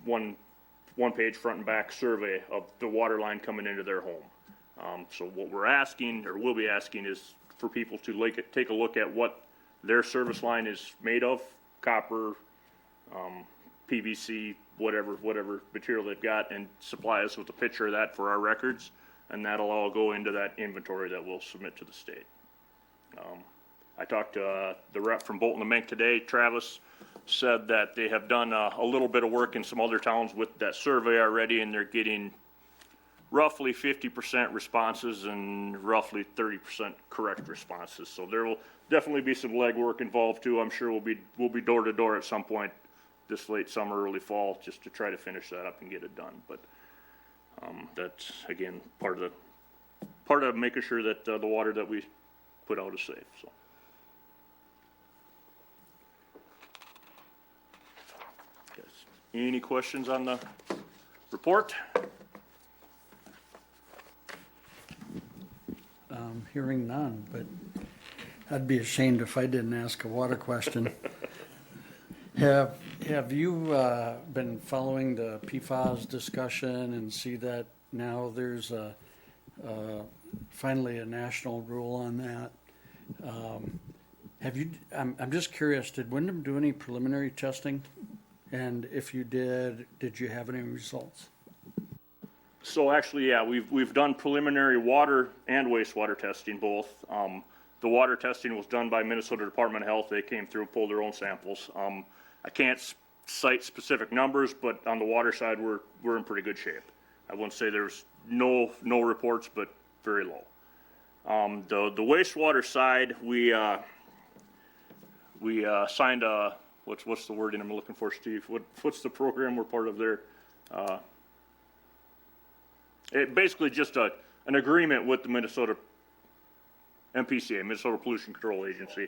one-page front and back survey of the water line coming into their home. So what we're asking, or will be asking, is for people to take a look at what their service line is made of, copper, PVC, whatever material they've got, and supply us with a picture of that for our records, and that'll all go into that inventory that we'll submit to the state. I talked to the rep from Bolton and Mink today. Travis said that they have done a little bit of work in some other towns with that survey already, and they're getting roughly 50% responses and roughly 30% correct responses. So there will definitely be some legwork involved too. I'm sure we'll be door to door at some point this late summer, early fall, just to try to finish that up and get it done. But that's again part of making sure that the water that we put out is safe. So. Yes. Any questions on the report? Hearing none, but I'd be ashamed if I didn't ask a water question. Have you been following the PFAS discussion and see that now there's finally a national rule on that? I'm just curious, did Windom do any preliminary testing? And if you did you have any results? So actually, yeah, we've done preliminary water and wastewater testing both. The water testing was done by Minnesota Department of Health. They came through and pulled their own samples. I can't cite specific numbers, but on the water side, we're in pretty good shape. I wouldn't say there's no reports, but very low. The wastewater side, we signed a what's the wording I'm looking for, Steve? What's the program we're part of there? It basically just an agreement with the Minnesota MPCA, Minnesota Pollution Control Agency,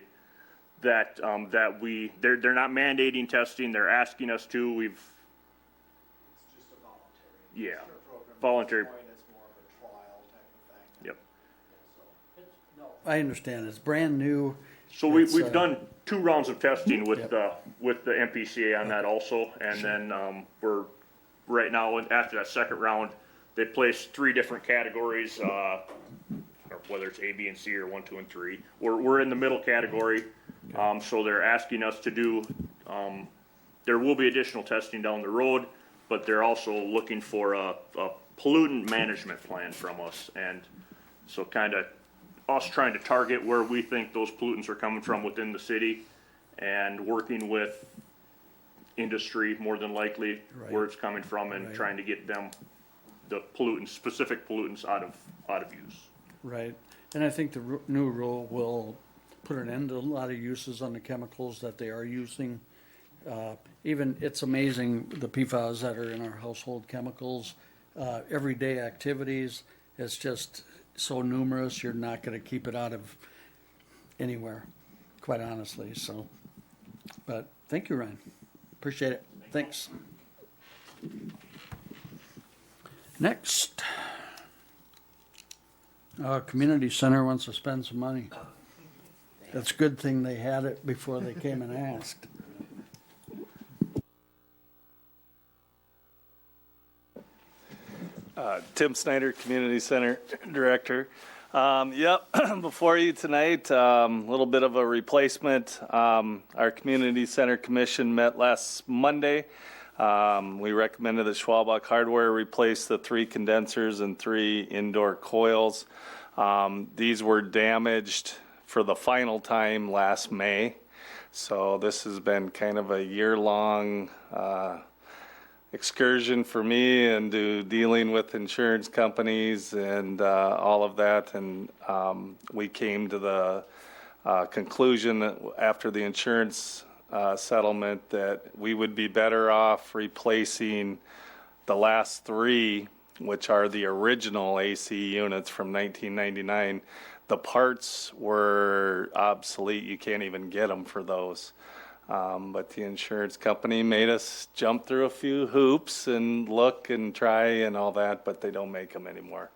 that they're not mandating testing. They're asking us to. It's just a voluntary. Yeah, program. voluntary. At this point, it's more of a trial type of thing. Yep. I understand, it's brand new. So we've done 2 rounds of testing with the MPCA on that also, and then we're right now after that second round. They placed 3 different categories, or whether it's A, B, and C, or 1, 2, and 3. We're in the middle category, so they're asking us to do. There will be additional testing down the road, but they're also looking for a pollutant management plan from us, and so kind of us trying to target where we think those pollutants are coming from within the city, and working with industry more than likely where it's coming from, and trying to get them the specific pollutants out of use. Right, and I think the new rule will put an end to a lot of uses on the chemicals that they are using. Even, it's amazing the PFAS that are in our household chemicals, everyday activities, it's just so numerous, you're not gonna keep it out of anywhere, quite honestly, so. But, thank you, Ryan, appreciate it, thanks. Next. Community Center wants to spend some money. That's a good thing they had it before they came and asked. Tim Snyder, Community Center Director. Before you tonight, a little bit of a replacement. Our Community Center Commission met last Monday. We recommended that Schwalbach Hardware replace the 3 condensers and 3 indoor coils. These were damaged for the final time last May. So this has been kind of a year-long excursion for me into dealing with insurance companies and all of that. And we came to the conclusion that after the insurance settlement that we would be better off replacing the last 3, which are the original AC units from 1999. The parts were obsolete. You can't even get them for those. But the insurance company made us jump through a few hoops and look and try and all that, but they don't make them anymore.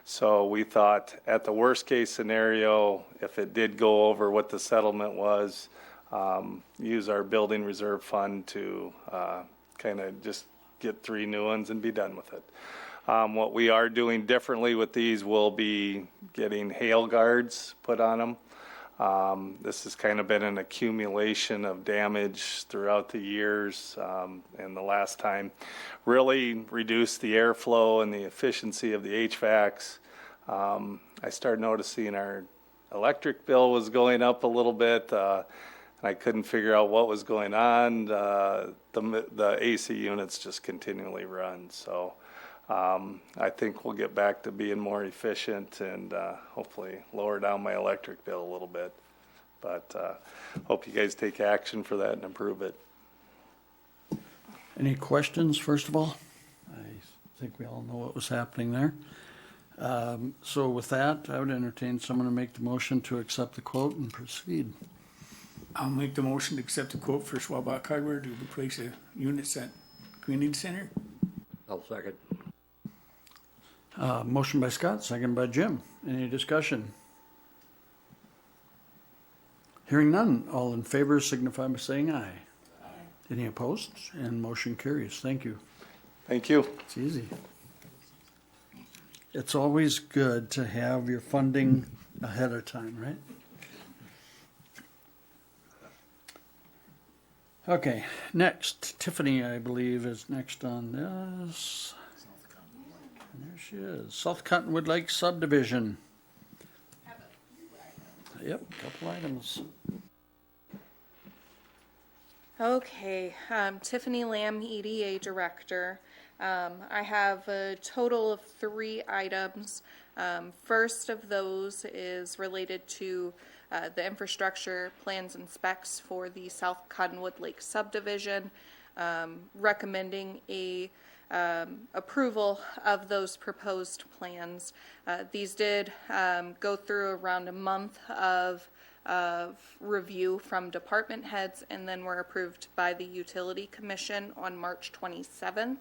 So we thought at the worst case scenario, if it did go over what the settlement was, use our building reserve fund to kind of just get 3 new ones and be done with it. What we are doing differently with these will be getting hail guards put on them. This has kind of been an accumulation of damage throughout the years, and the last time really reduced the airflow and the efficiency of the HVACs. I started noticing our electric bill was going up a little bit. I couldn't figure out what was going on. The AC units just continually run. So I think we'll get back to being more efficient and hopefully lower down my electric bill a little bit. But hope you guys take action for that and improve it. Any questions, first of all? I think we all know what was happening there. So with that, I would entertain someone to make the motion to accept the quote and proceed. I'll make the motion to accept the quote for Schwalbach Hardware to replace the units at Community Center. I'll second. Motion by Scott, second by Jim. Any discussion? Hearing none, all in favor signify by saying aye. Aye. Any opposed? And motion carries. Thank you. Thank you. It's easy. It's always good to have your funding ahead of time, right? Okay, next, Tiffany, I believe, is next on this. And there she is, South Cottonwood Lake subdivision. Yep, couple items. Okay, Tiffany Lamb, EDA Director. I have a total of 3 items. First of those is related to the infrastructure plans and specs for the South Cottonwood Lake subdivision, recommending a approval of those proposed plans. These did go through around a month of review from department heads and then were approved by the Utility Commission on March 27th.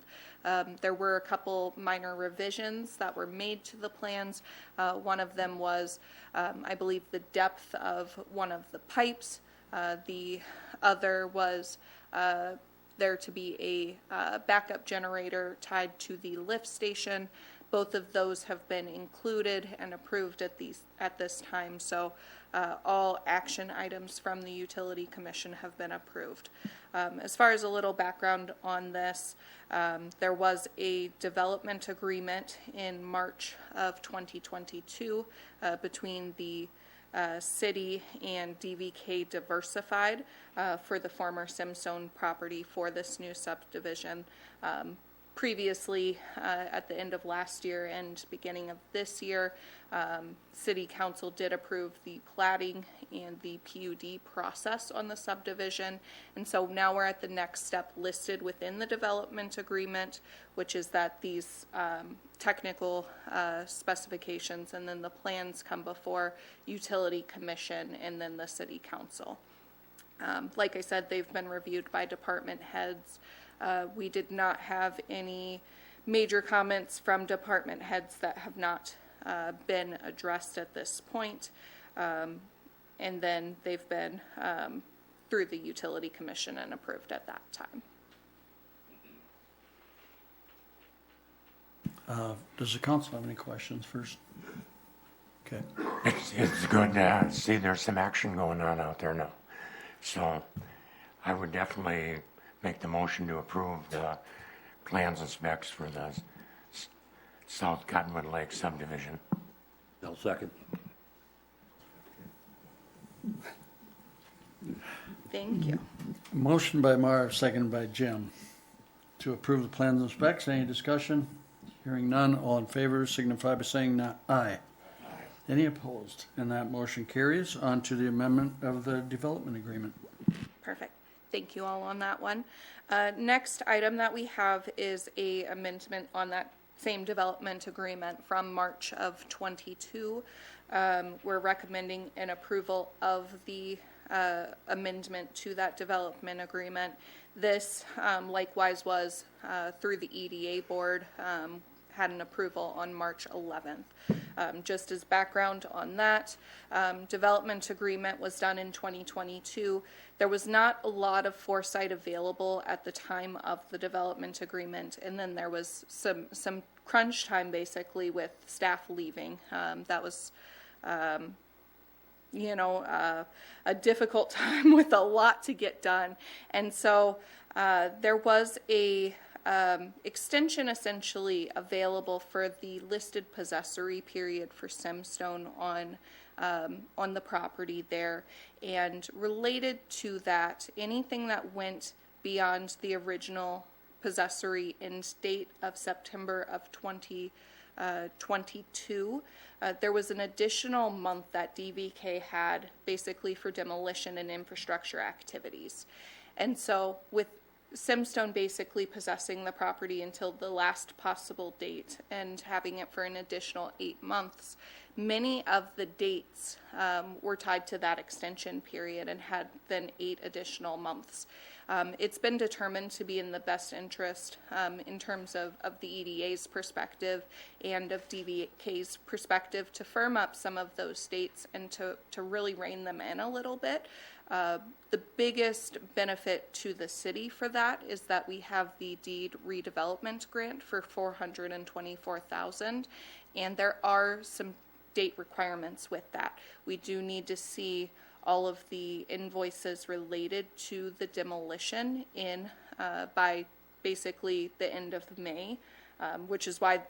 There were a couple minor revisions that were made to the plans. One of them was, I believe, the depth of one of the pipes. The other was there to be a backup generator tied to the lift station. Both of those have been included and approved at this time, so all action items from the Utility Commission have been approved. As far as a little background on this, there was a development agreement in March of 2022 between the city and DVK Diversified for the former Simstone property for this new subdivision. Previously, at the end of last year and beginning of this year, City Council did approve the platting and the PUD process on the subdivision. And so now we're at the next step listed within the development agreement, which is that these technical specifications and then the plans come before Utility Commission and then the City Council. Like I said, they've been reviewed by department heads. We did not have any major comments from department heads that have not been addressed at this point. And then they've been through the Utility Commission and approved at that time. Does the council have any questions first? Okay. It's good to see there's some action going on out there now. So I would definitely make the motion to approve the plans and specs for the South Cottonwood Lake subdivision. I'll second. Thank you. Motion by Marv, seconded by Jim, to approve the plans and specs. Any discussion? Hearing none, all in favor signify by saying aye. Any opposed? And that motion carries. On to the amendment of the development agreement. Perfect. Thank you all on that one. Next item that we have is a amendment on that same development agreement from March of 22. We're recommending an approval of the amendment to that development agreement. This likewise was through the EDA board, had an approval on March 11th. Just as background on that, development agreement was done in 2022. There was not a lot of foresight available at the time of the development agreement, and then there was some crunch time basically with staff leaving. That was a difficult time with a lot to get done. And so there was a extension essentially available for the listed possessory period for Simstone on the property there. And related to that, anything that went beyond the original possessory end date of September of 2022, there was an additional month that DVK had basically for demolition and infrastructure activities. And so with Simstone basically possessing the property until the last possible date and having it for an additional 8 months, many of the dates were tied to that extension period and had then 8 additional months. It's been determined to be in the best interest in terms of the EDA's perspective and of DVK's perspective to firm up some of those dates and to really rein them in a little bit. The biggest benefit to the city for that is that we have the deed redevelopment grant for $424,000, and there are some date requirements with that. We do need to see all of the invoices related to the demolition in by basically the end of May, which is why,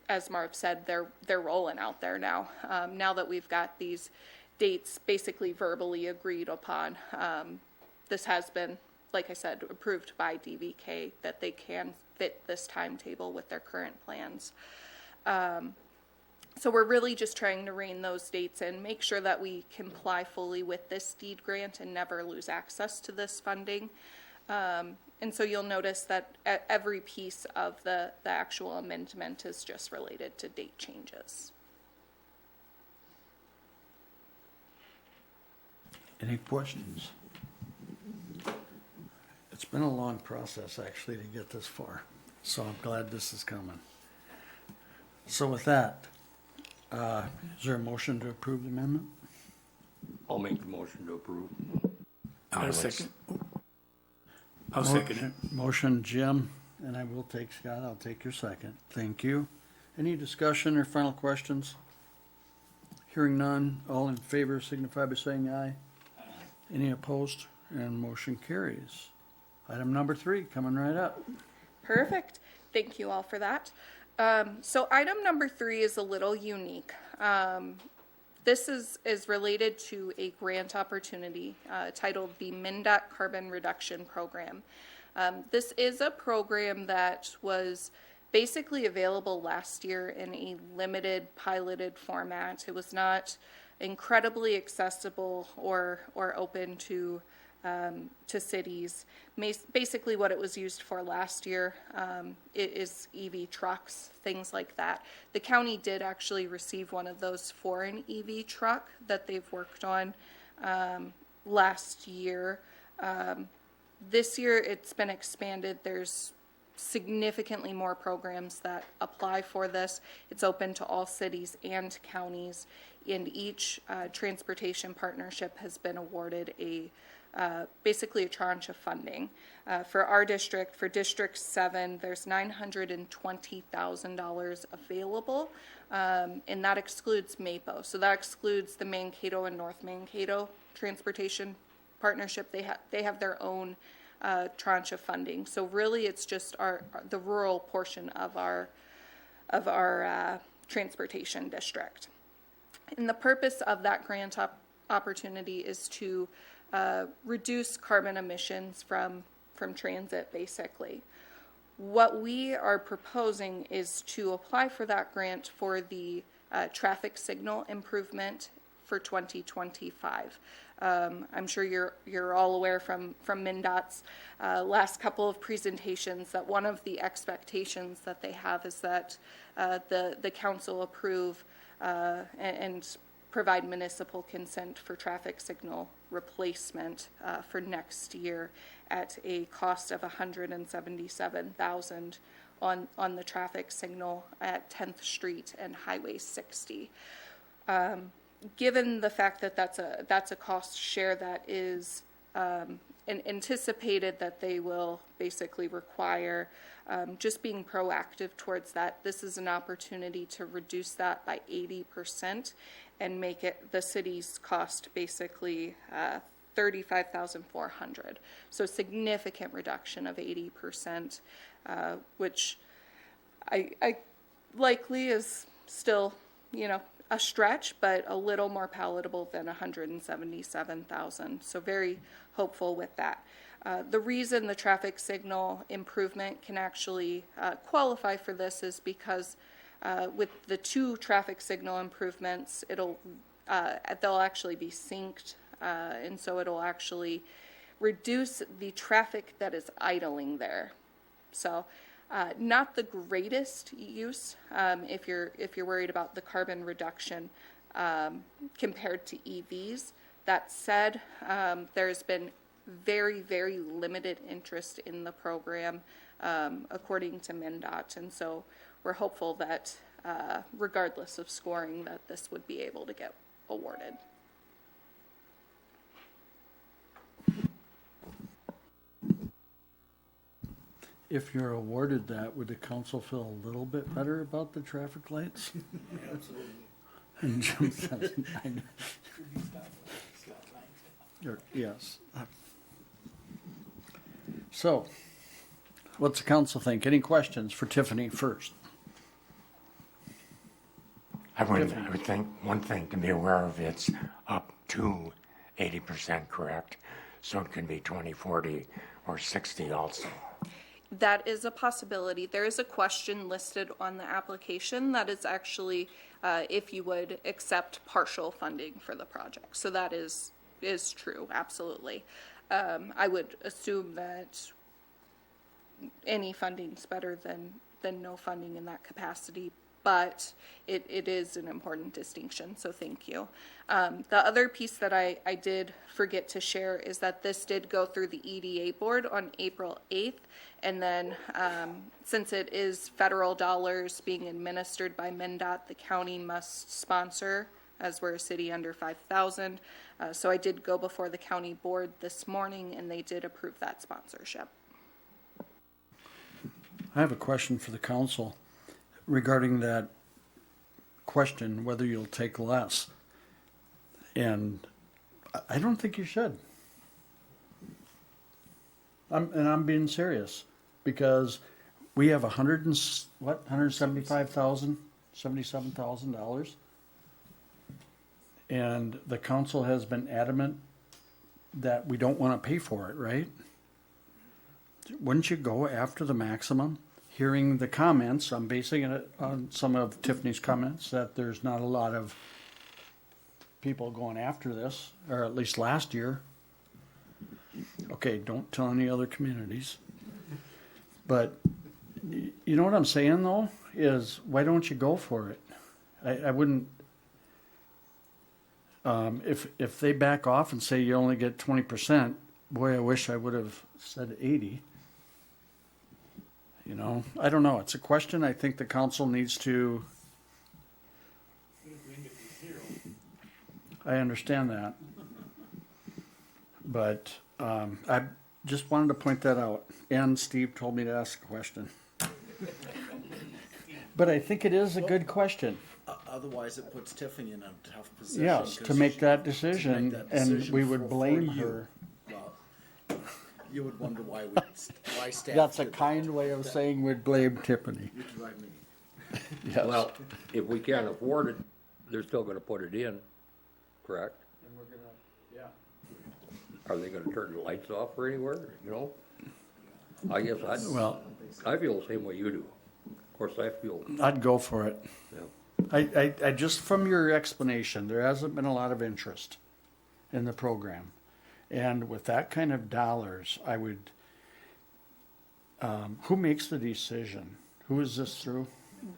as Marv said, they're rolling out there now. Now that we've got these dates basically verbally agreed upon, this has been, like I said, approved by DVK that they can fit this timetable with their current plans. So we're really just trying to rein those dates and make sure that we comply fully with this deed grant and never lose access to this funding. And so you'll notice that every piece of the actual amendment is just related to date changes. Any questions? It's been a long process, actually, to get this far, so I'm glad this is coming. So with that, is there a motion to approve the amendment? I'll make the motion to approve. I'll second. I'll second it. Motion, Jim, and I will take Scott. I'll take your second. Thank you. Any discussion or final questions? Hearing none, all in favor signify by saying aye. Any opposed? And motion carries. Item number 3, coming right up. Perfect. Thank you all for that. So item number 3 is a little unique. This is related to a grant opportunity titled the MnDOT Carbon Reduction Program. This is a program that was basically available last year in a limited piloted format. It was not incredibly accessible or open to cities. Basically what it was used for last year is EV trucks, things like that. The county did actually receive one of those for an EV truck that they've worked on last year. This year, it's been expanded. There's significantly more programs that apply for this. It's open to all cities and counties, and each transportation partnership has been awarded basically a tranche of funding. For our district, for District 7, there's $920,000 available, and that excludes MAPO. So that excludes the Mankato and North Mankato Transportation Partnership. They have their own tranche of funding. So really, it's just the rural portion of our transportation district. And the purpose of that grant opportunity is to reduce carbon emissions from transit, basically. What we are proposing is to apply for that grant for the traffic signal improvement for 2025. I'm sure you're all aware from MnDOT's last couple of presentations that one of the expectations that they have is that the council approve and provide municipal consent for traffic signal replacement for next year at a cost of $177,000 on the traffic signal at 10th Street and Highway 60. Given the fact that that's a cost share that is anticipated that they will basically require, just being proactive towards that, this is an opportunity to reduce that by 80% and make it the city's cost basically $35,400. So significant reduction of 80%, which I likely is still, a stretch, but a little more palatable than $177,000. So very hopeful with that. The reason the traffic signal improvement can actually qualify for this is because with the two traffic signal improvements, they'll actually be synced, and so it'll actually reduce the traffic that is idling there. So not the greatest use if you're worried about the carbon reduction compared to EVs. That said, there's been very, very limited interest in the program according to MnDOT, and so we're hopeful that regardless of scoring, that this would be able to get awarded. If you're awarded that, would the council feel a little bit better about the traffic lights? Absolutely. And Jim says, yes. So, what's the council think? Any questions for Tiffany first? I would think one thing to be aware of, it's up to 80%, correct? So it can be 20, 40, or 60 also. That is a possibility. There is a question listed on the application that is actually if you would accept partial funding for the project. So that is true, absolutely. I would assume that any funding is better than no funding in that capacity, but it is an important distinction, so thank you. The other piece that I did forget to share is that this did go through the EDA board on April 8th, and then since it is federal dollars being administered by MnDOT, the county must sponsor, as we're a city under 5,000. So I did go before the county board this morning, and they did approve that sponsorship. I have a question for the council regarding that question, whether you'll take less. And I don't think you should. I'm being serious, because we have $177,000, and the council has been adamant that we don't want to pay for it, right? Wouldn't you go after the maximum? Hearing the comments, I'm basing it on some of Tiffany's comments, that there's not a lot of people going after this, or at least last year. Okay, don't tell any other communities. But you know what I'm saying, though, is why don't you go for it? I wouldn't, if they back off and say you only get 20%, boy, I wish I would have said 80. You know, I don't know. It's a question I think the council needs to. I understand that. But I just wanted to point that out. And Steve told me to ask a question. But I think it is a good question. Otherwise, it puts Tiffany in a tough position. Yes, to 'cause make she- that to decision, make that and decision we would for blame you. her. Well, you would wonder why staff. That's a did that. kind way of saying we'd blame Tiffany. You can write me. Yes. Well, if we can't afford it, they're still gonna put it in, correct? And we're gonna, yeah. Are they gonna turn the lights off or anywhere, you know? I guess Well, I feel the same way you do. Of course, I feel, I'd go for it. yeah. I just from your explanation, there hasn't been a lot of interest in the program. And with that kind of dollars, I would, who makes the decision? Who is this through?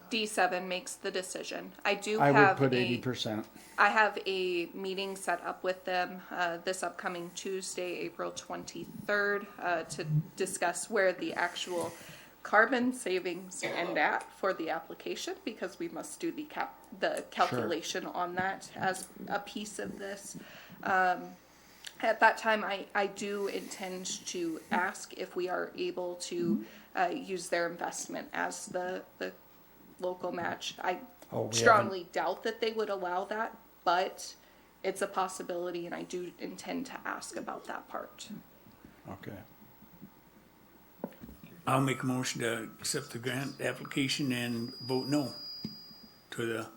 D7 makes the decision. I do I would have put a 80%. I have a meeting set up with them this upcoming Tuesday, April 23rd, to discuss where the actual carbon savings end at for the application, because we must do the calculation on that as a piece of this. At that time, I do intend to ask if we are able to use their investment as the local match. I Oh, we strongly doubt that they would allow that, but it's a possibility, and I do intend to ask about that part. Okay. I'll make a motion to accept the grant application and vote no to the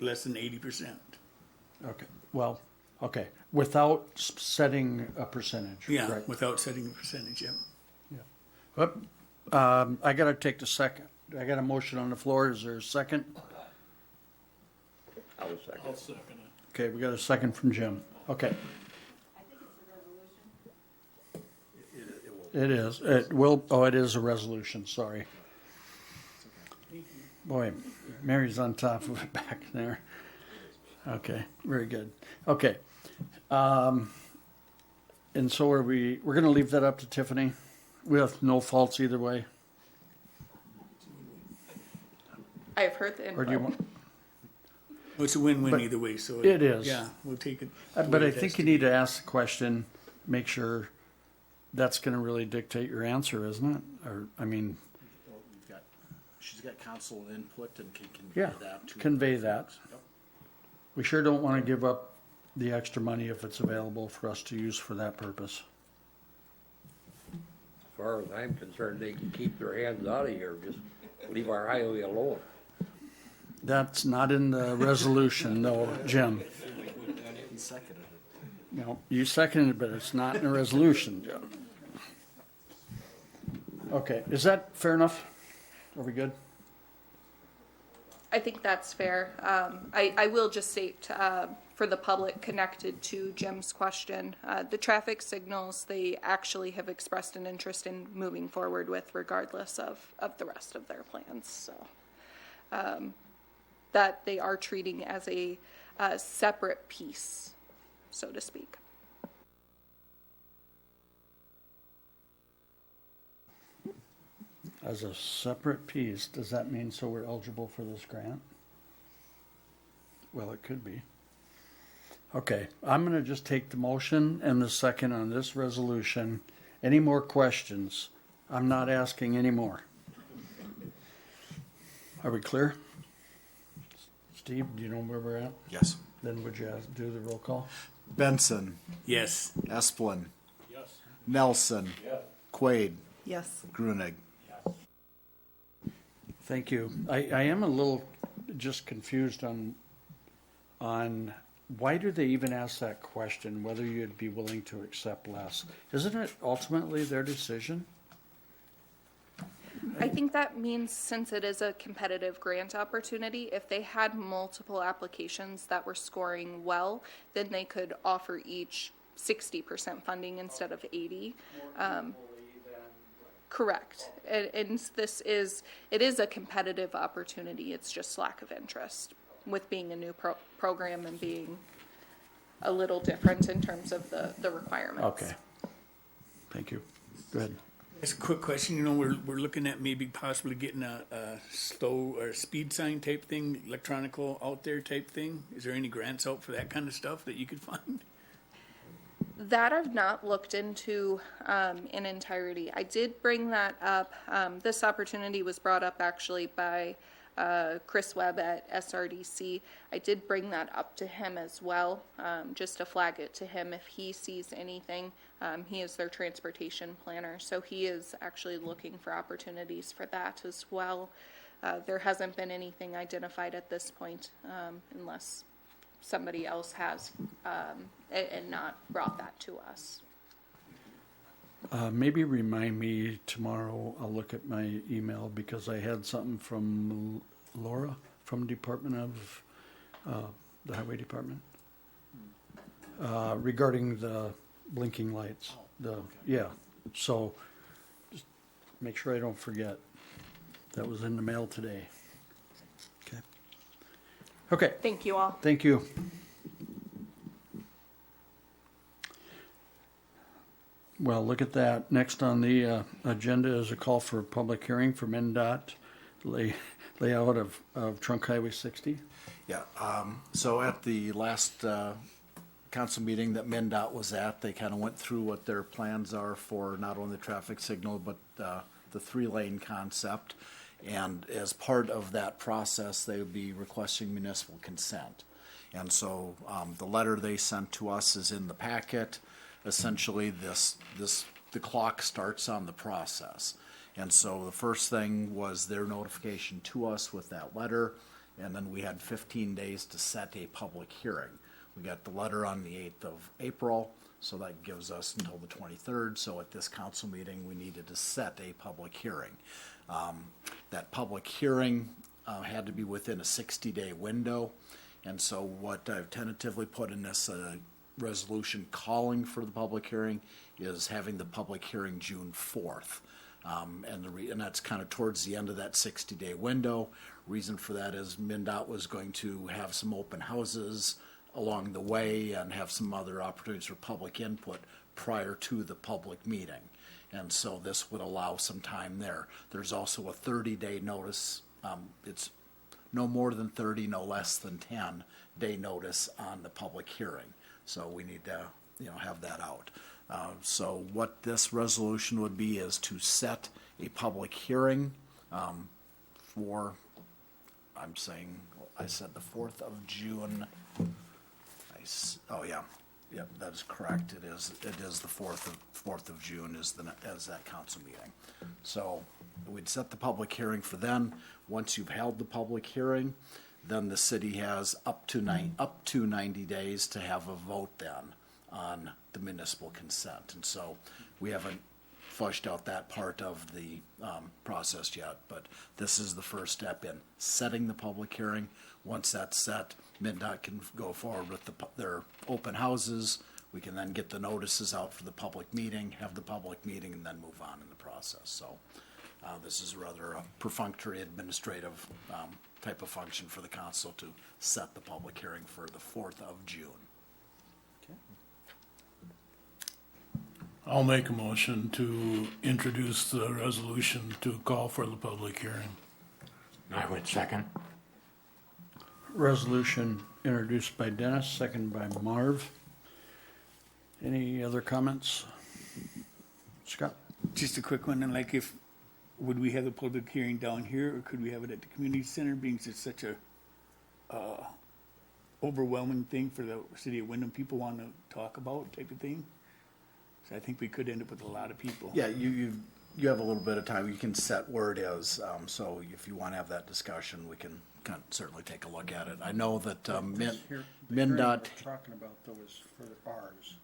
less than 80%. Okay. Well, okay. Without setting a percentage. Yeah, Right. without setting a percentage, yeah. Whoop. I gotta take the second. I got a motion on the floor. Is there a second? I was second. Okay, we got a second from Jim. Okay. It is. It will, oh, it is a resolution, sorry. Boy, Mary's on top of it back there. Okay, very good. Okay. And so we're gonna leave that up to Tiffany? We have no faults either way? I have heard the Or do you input. want? Well, it's a win-win But either way, so. it is. Yeah, we'll take it. But the way I it has think you to need be. to ask the question, make sure that's gonna really dictate your answer, isn't it? Or, I mean, Well, she's got council input and can yeah, convey that to. convey that. Yep. We sure don't wanna give up the extra money if it's available for us to use for that purpose. As far as I'm concerned, they can keep their hands out of here, just leave our highway alone. That's not in the resolution, no, Jim. He seconded it. No, you seconded it, but it's not in the resolution, Jim. Okay, is that fair enough? Are we good? I think that's fair. I will just state for the public connected to Jim's question, the traffic signals, they actually have expressed an interest in moving forward with regardless of the rest of their plans. So that they are treating as a separate piece, so to speak. As a separate piece, does that mean so we're eligible for this grant? Well, it could be. Okay, I'm gonna just take the motion and the second on this resolution. Any more questions? I'm not asking any more. Are we clear? Steve, do you know where we're at? Yes. Then would you do the roll call? Benson, Yes. Esplin. Yes. Nelson. Yes. Quaid, Yes. Grunig. Thank you. I am a little just confused on why do they even ask that question, whether you'd be willing to accept less? Isn't it ultimately their decision? I think that means since it is a competitive grant opportunity, if they had multiple applications that were scoring well, then they could offer each 60% funding instead of 80. Correct. And it is a competitive opportunity. It's just lack of interest with being a new program and being a little different in terms of the requirements. Okay. Thank you. Go ahead. Just a quick question, you know, we're looking at maybe possibly getting a slow or speed sign type thing, electronical out there type thing. Is there any grants out for that kind of stuff that you could find? That I've not looked into in entirety. I did bring that up. This opportunity was brought up actually by Chris Webb at SRDC. I did bring that up to him as well, just to flag it to him if he sees anything. He is their transportation planner, so he is actually looking for opportunities for that as well. There hasn't been anything identified at this point, unless somebody else has and not brought that to us. Maybe remind me tomorrow, I'll look at my email because I had something from Laura from Department of, the Highway Department, regarding the blinking lights. Yeah, so just make sure I don't forget. That was in the mail today. Okay. Okay, Thank you all. thank you. Well, look at that. Next on the agenda is a call for a public hearing for MnDOT layout of Trunk Highway 60. Yeah, so at the last council meeting that MnDOT was at, they kind of went through what their plans are for not only the traffic signal, but the three-lane concept. And as part of that process, they would be requesting municipal consent. And so the letter they sent to us is in the packet. Essentially, the clock starts on the process. And so the first thing was their notification to us with that letter, and then we had 15 days to set a public hearing. We got the letter on the 8th of April, so that gives us until the 23rd. So at this council meeting, we needed to set a public hearing. That public hearing had to be within a 60-day window. And so what I've tentatively put in this resolution calling for the public hearing is having the public hearing June 4th. And that's kind of towards the end of that 60-day window. Reason for that is MnDOT was going to have some open houses along the way and have some other opportunities for public input prior to the public meeting. And so this would allow some time there. There's also a 30-day notice. It's no more than 30, no less than 10-day notice on the public hearing. So we need to, have that out. So what this resolution would be is to set a public hearing for, I said the 4th of June. Yep, that is correct. It is the 4th of June is that council meeting. So we'd set the public hearing for then. Once you've held the public hearing, then the city has up to 90 days to have a vote then on the municipal consent. And so we haven't flushed out that part of the process yet, but this is the first step in setting the public hearing. Once that's set, MnDOT can go forward with their open houses. We can then get the notices out for the public meeting, have the public meeting, and then move on in the process. So this is rather a perfunctory administrative type of function for the council to set the public hearing for the 4th of June. I'll make a motion to introduce the resolution to call for the public hearing. I would second. Resolution introduced by Dennis, second by Marv. Any other comments? Scott? Just a quick one, and would we have the public hearing down here, or could we have it at the community center, being it's such a overwhelming thing for the city of Windom, people want to talk about type of thing? So I think we could end up with a lot of people. Yeah, you have a little bit of time. You can set where it is. So if you want to have that discussion, we can certainly take a look at it. I know that MnDOT. Talking about those for ours.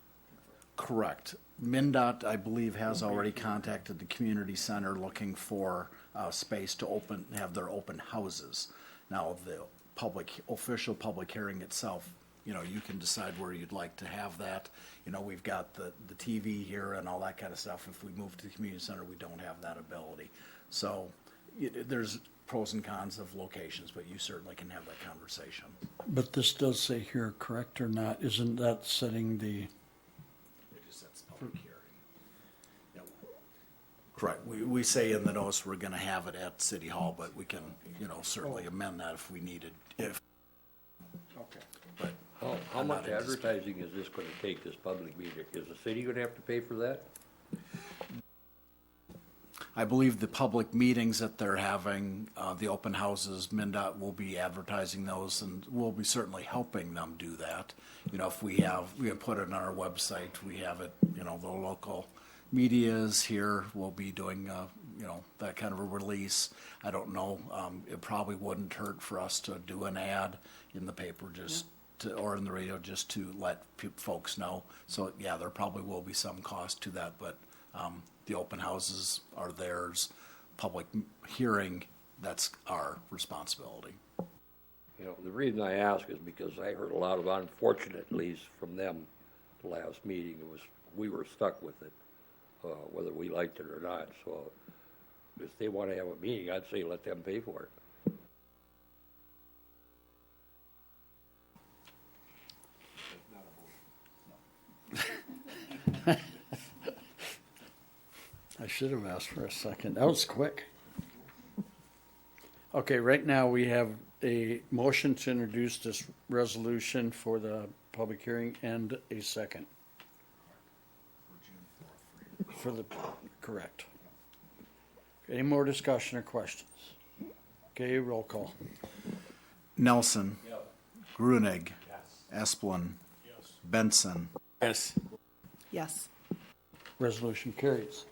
Correct. MnDOT, I believe, has already contacted the community center looking for space to have their open houses. Now, the official public hearing itself, you can decide where you'd like to have that. We've got the TV here and all that kind of stuff. If we move to the community center, we don't have that ability. So there's pros and cons of locations, but you certainly can have that conversation. But this does say here, correct or not? Isn't that setting the? It just sets public hearing. Correct. We say in the notice we're gonna have it at City Hall, but we can, certainly amend that if we needed, if. Okay. But How I'm much not anticipating- advertising is this gonna take, this public meeting? Is the city gonna have to pay for that? I believe the public meetings that they're having, the open houses, MnDOT will be advertising those, and we'll be certainly helping them do that. If we can put it on our website, we have it, the local media's here, we'll be doing, that kind of a release. I don't know, it probably wouldn't hurt for us to do an ad in the paper or in the radio, just to let folks know. So, yeah, there probably will be some cost to that, but, the open houses are theirs. Public hearing, that's our responsibility. The reason I ask is because I heard a lot of unfortunate leads from them the last meeting. We were stuck with it, whether we liked it or not. So if they want to have a meeting, I'd say let them pay for it. I should have asked for a second. That was quick. Okay, right now we have a motion to introduce this resolution for the public hearing and a second. Correct. Any more discussion or questions? Okay, roll call. Nelson. Grunig. Esplin. Benson. Yes. Yes. Resolution carries.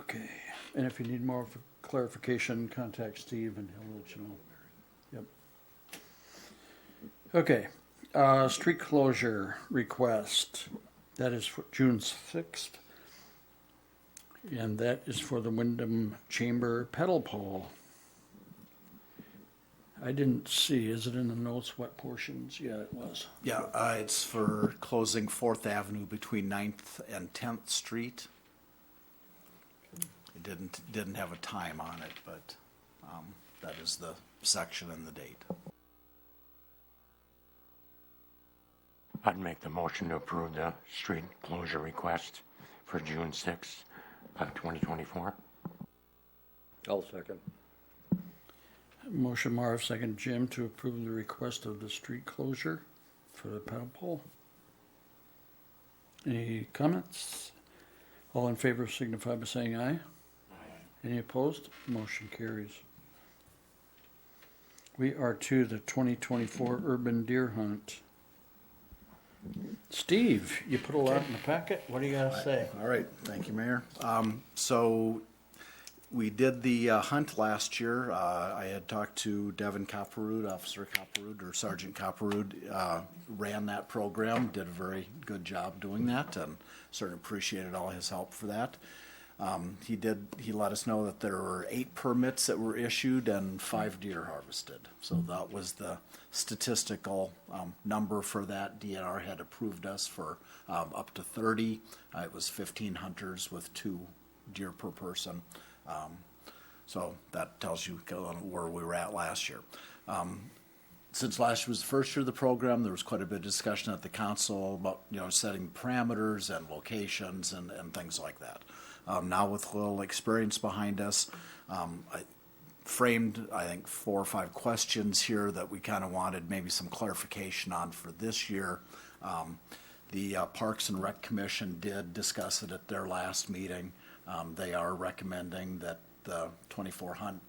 Okay, and if you need more clarification, contact Steve and he'll let you know. Yep. Okay, street closure request, that is for June 6th. And that is for the Windom Chamber pedal pole. I didn't see, is it in the notes what portions? Yeah, it was. Yeah, it's for closing 4th Avenue between 9th and 10th Street. It didn't have a time on it, but that is the section and the date. I'd make the motion to approve the street closure request for June 6th, 2024. I'll second. Motion Marv, second Jim, to approve the request of the street closure for the pedal pole. Any comments? All in favor signify by saying aye. Any opposed? Motion carries. We are to the 2024 urban deer hunt. Steve, you put a lot in the packet. What do you got to say? All right, thank you, Mayor. So we did the hunt last year. I had talked to Devin Copperwood, Officer Copperwood, or Sergeant Copperwood, ran that program, did a very good job doing that, and certainly appreciated all his help for that. He let us know that there were 8 permits that were issued and 5 deer harvested. So that was the statistical number for that. DNR had approved us for up to 30. It was 15 hunters with 2 deer per person. So that tells you where we were at last year. Since last year was the first year of the program, there was quite a bit of discussion at the council about setting parameters and locations and things like that. Now with a little experience behind us, I framed, I think, 4 or 5 questions here that we kind of wanted maybe some clarification on for this year. The Parks and Rec Commission did discuss it at their last meeting. They are recommending that the 24 hunt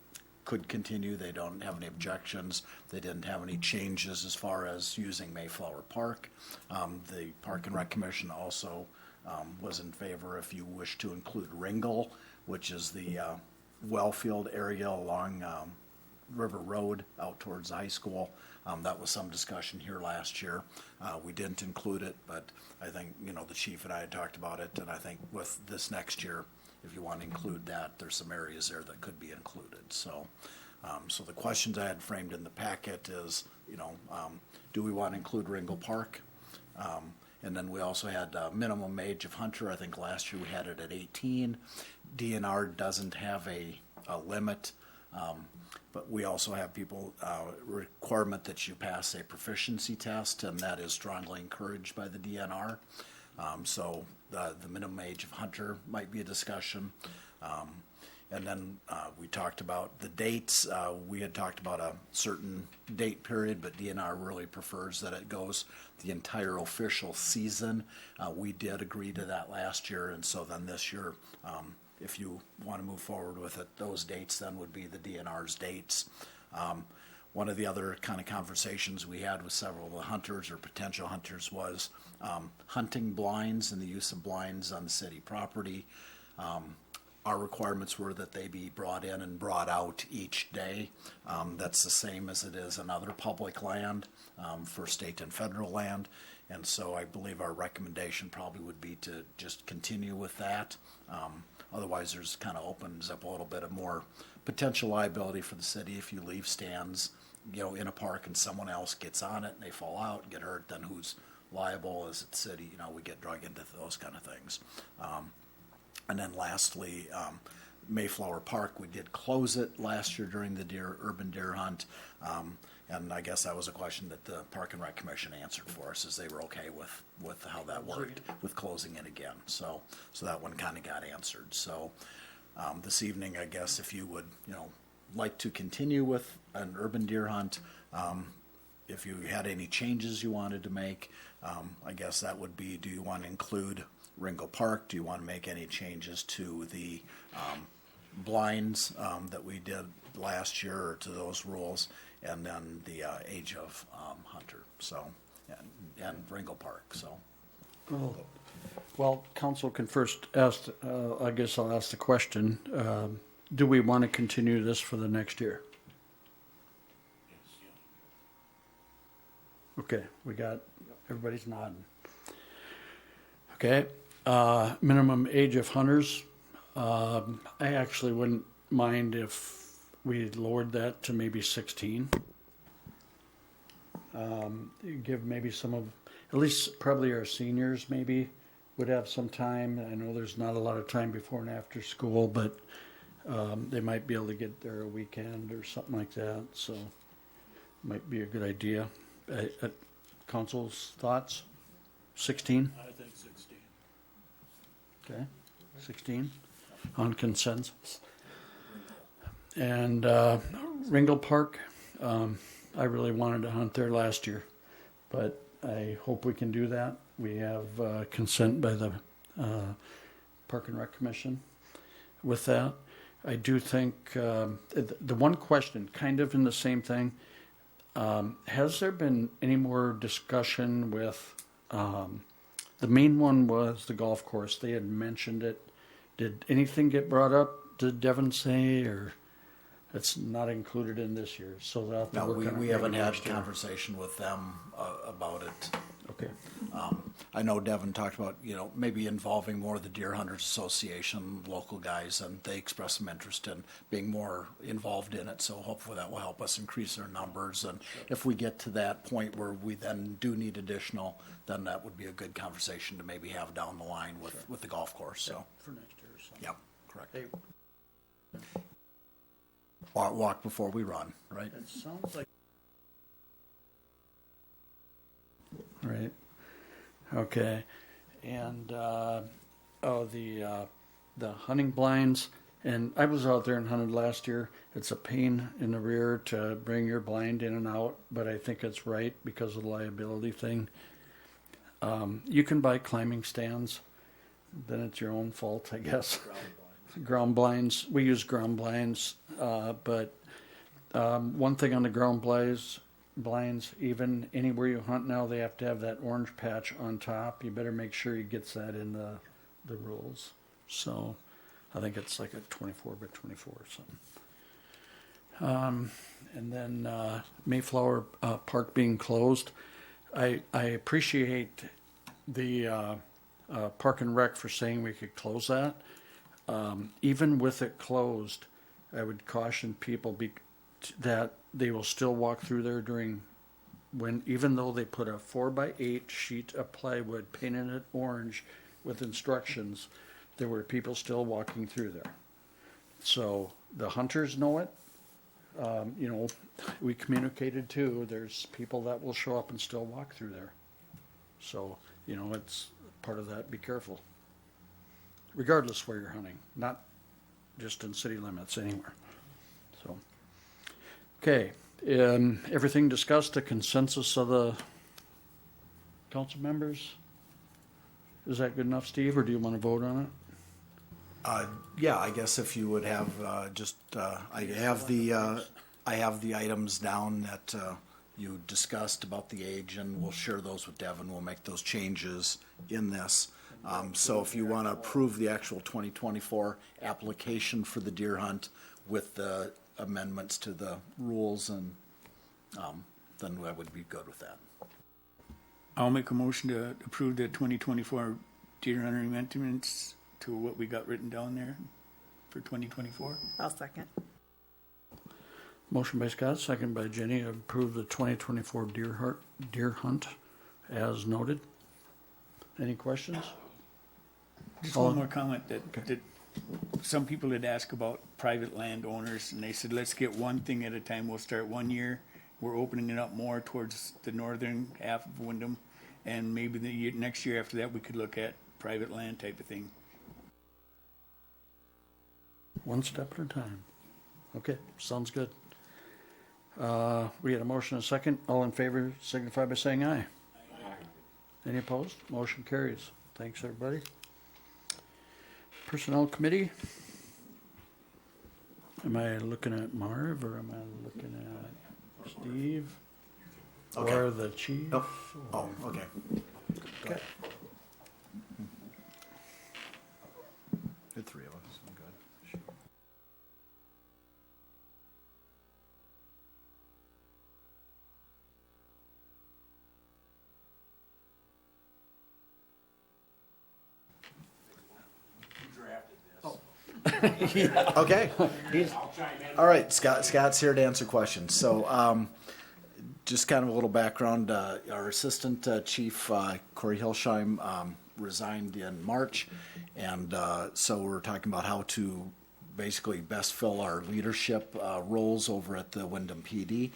could continue. They don't have any objections. They didn't have any changes as far as using Mayflower Park. The Park and Rec Commission also was in favor if you wish to include Ringel, which is the Wellfield area along River Road out towards the high school. That was some discussion here last year. We didn't include it, but I think, the chief and I had talked about it, and I think with this next year, if you want to include that, there's some areas there that could be included. So, so the questions I had framed in the packet is, do we want to include Ringel Park? And then we also had a minimum age of hunter. I think last year we had it at 18. DNR doesn't have a limit. But we also have people, requirement that you pass a proficiency test, and that is strongly encouraged by the DNR. So the minimum age of hunter might be a discussion. And then we talked about the dates. We had talked about a certain date period, but DNR really prefers that it goes the entire official season. We did agree to that last year, and so then this year, if you want to move forward with it, those dates then would be the DNR's dates. One of the other kind of conversations we had with several of the hunters or potential hunters was hunting blinds and the use of blinds on the city property. Our requirements were that they be brought in and brought out each day. That's the same as it is on other public land for state and federal land. And so I believe our recommendation probably would be to just continue with that. Otherwise, there's kind of opens up a little bit of more potential liability for the city if you leave stands, in a park and someone else gets on it and they fall out and get hurt, then who's liable? Is it the city? We get drug into those kind of things. And then lastly, Mayflower Park, we did close it last year during the urban deer hunt. And I guess that was a question that the Park and Rec Commission answered for us, is they were okay with how that worked, with closing it again. So that one kind of got answered. So this evening, I guess if you would, like to continue with an urban deer hunt, if you had any changes you wanted to make, I guess that would be, do you want to include Ringo Park? Do you want to make any changes to the blinds that we did last year, or to those rules, and then the age of hunter, so, and Ringo Park, so. Well, council can first ask, I guess I'll ask the question, do we want to continue this for the next year? Okay, we got, everybody's nodding. Okay, minimum age of hunters. I actually wouldn't mind if we lowered that to maybe 16. Give maybe some of, at least probably our seniors maybe would have some time. I know there's not a lot of time before and after school, but they might be able to get there a weekend or something like that. So might be a good idea. Council's thoughts? 16? I think 16. Okay, 16 on consensus. And Ringo Park, I really wanted to hunt there last year, but I hope we can do that. We have consent by the Park and Rec Commission with that. I do think the one question, kind of in the same thing, has there been any more discussion with, the main one was the golf course. They had mentioned it. Did anything get brought up? Did Devin say, or it's not included in this year? So they'll have to No, work on it we haven't maybe had next year. conversation with them about it. Okay. I know Devin talked about, maybe involving more of the Deer Hunters Association, local guys, and they expressed some interest in being more involved in it. So hopefully that will help us increase our numbers. And if we get to that point where we then do need additional, then that would be a good conversation to maybe have down the line with the golf course. So For next year or something. Yep, correct. Hey, Walk before we run, right? it sounds like. Right. Okay. And, the hunting blinds, and I was out there and hunted last year. It's a pain in the rear to bring your blind in and out, but I think it's right because of the liability thing. You can buy climbing stands, then it's your own fault, I guess. Ground blinds. We use ground blinds, but one thing on the ground blinds, even anywhere you hunt now, they have to have that orange patch on top. You better make sure you gets that in the rules. So I think it's like a 24 by 24 or something. And then Mayflower Park being closed. I appreciate the Park and Rec for saying we could close that. Even with it closed, I would caution people that they will still walk through there even though they put a 4x8 sheet of plywood, painted it orange with instructions, there were people still walking through there. So the hunters know it, you know, we communicated too, there's people that will show up and still walk through there. So, you know, it's part of that, be careful. Regardless where you're hunting, not just in city limits, anywhere. So, okay, everything discussed, a consensus of the council members? Is that good enough, Steve, or do you want to vote on it? Yeah, I guess if you would have, I have the items down that, you discussed about the age, and we'll share those with Devin. We'll make those changes in this. So if you want to approve the actual 2024 application for the deer hunt with the amendments to the rules, and then I would be good with that. I'll make a motion to approve the 2024 deer hunter amendments to what we got written down there for 2024. I'll second. Motion by Scott, second by Jenny, to approve the 2024 deer hunt as noted. Any questions? Just one more comment that some people had asked about private landowners, and they said, let's get one thing at a time. We'll start 1 year. We're opening it up more towards the northern half of Windom, and maybe next year after that, we could look at private land type of thing. One step at a time. Okay, sounds good. We had a motion and a second. All in favor signify by saying aye. Any opposed? Motion carries. Thanks, everybody. Personnel Committee. Am I looking at Marv or am I looking at Steve? Okay. Or the chief? Oh, okay. Okay. Good, three of us. I'm good. Okay. All right, Scott's here to answer questions. So, just kind of a little background. Our assistant chief, Corey Hilsheim, resigned in March, and so we're talking about how to basically best fill our leadership roles over at the Windom PD.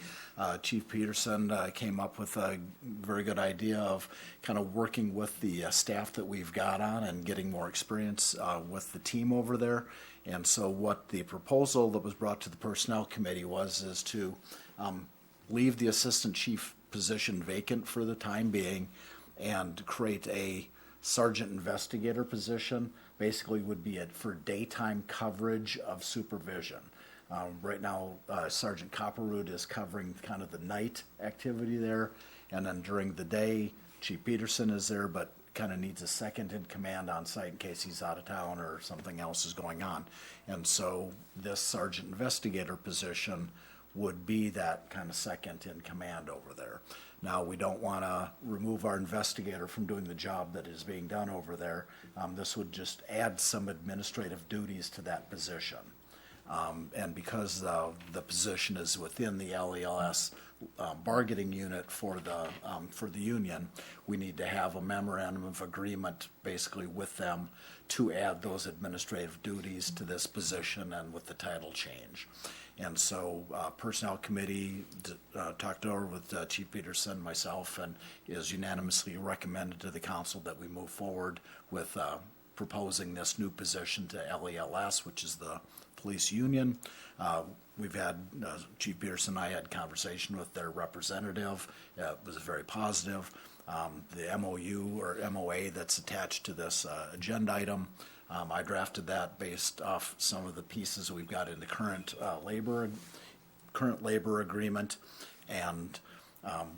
Chief Peterson came up with a very good idea of kind of working with the staff that we've got on and getting more experience with the team over there. And so what the proposal that was brought to the Personnel Committee is to leave the assistant chief position vacant for the time being and create a sergeant investigator position. Basically would be it for daytime coverage of supervision. Right now, Sergeant Copperroot is covering kind of the night activity there, and then during the day, Chief Peterson is there, but kind of needs a second in command on site in case he's out of town or something else is going on. And so this sergeant investigator position would be that kind of second in command over there. Now, we don't want to remove our investigator from doing the job that is being done over there. This would just add some administrative duties to that position. And because the position is within the LELS bargaining unit for the union, we need to have a memorandum of agreement basically with them to add those administrative duties to this position and with the title change. And so Personnel Committee talked over with Chief Peterson, myself, and is unanimously recommended to the council that we move forward with proposing this new position to LELS, which is the police union. We've had, Chief Peterson and I had conversation with their representative. It was very positive. The MOU or MOA that's attached to this agenda item, I drafted that based off some of the pieces we've got in the current labor agreement, and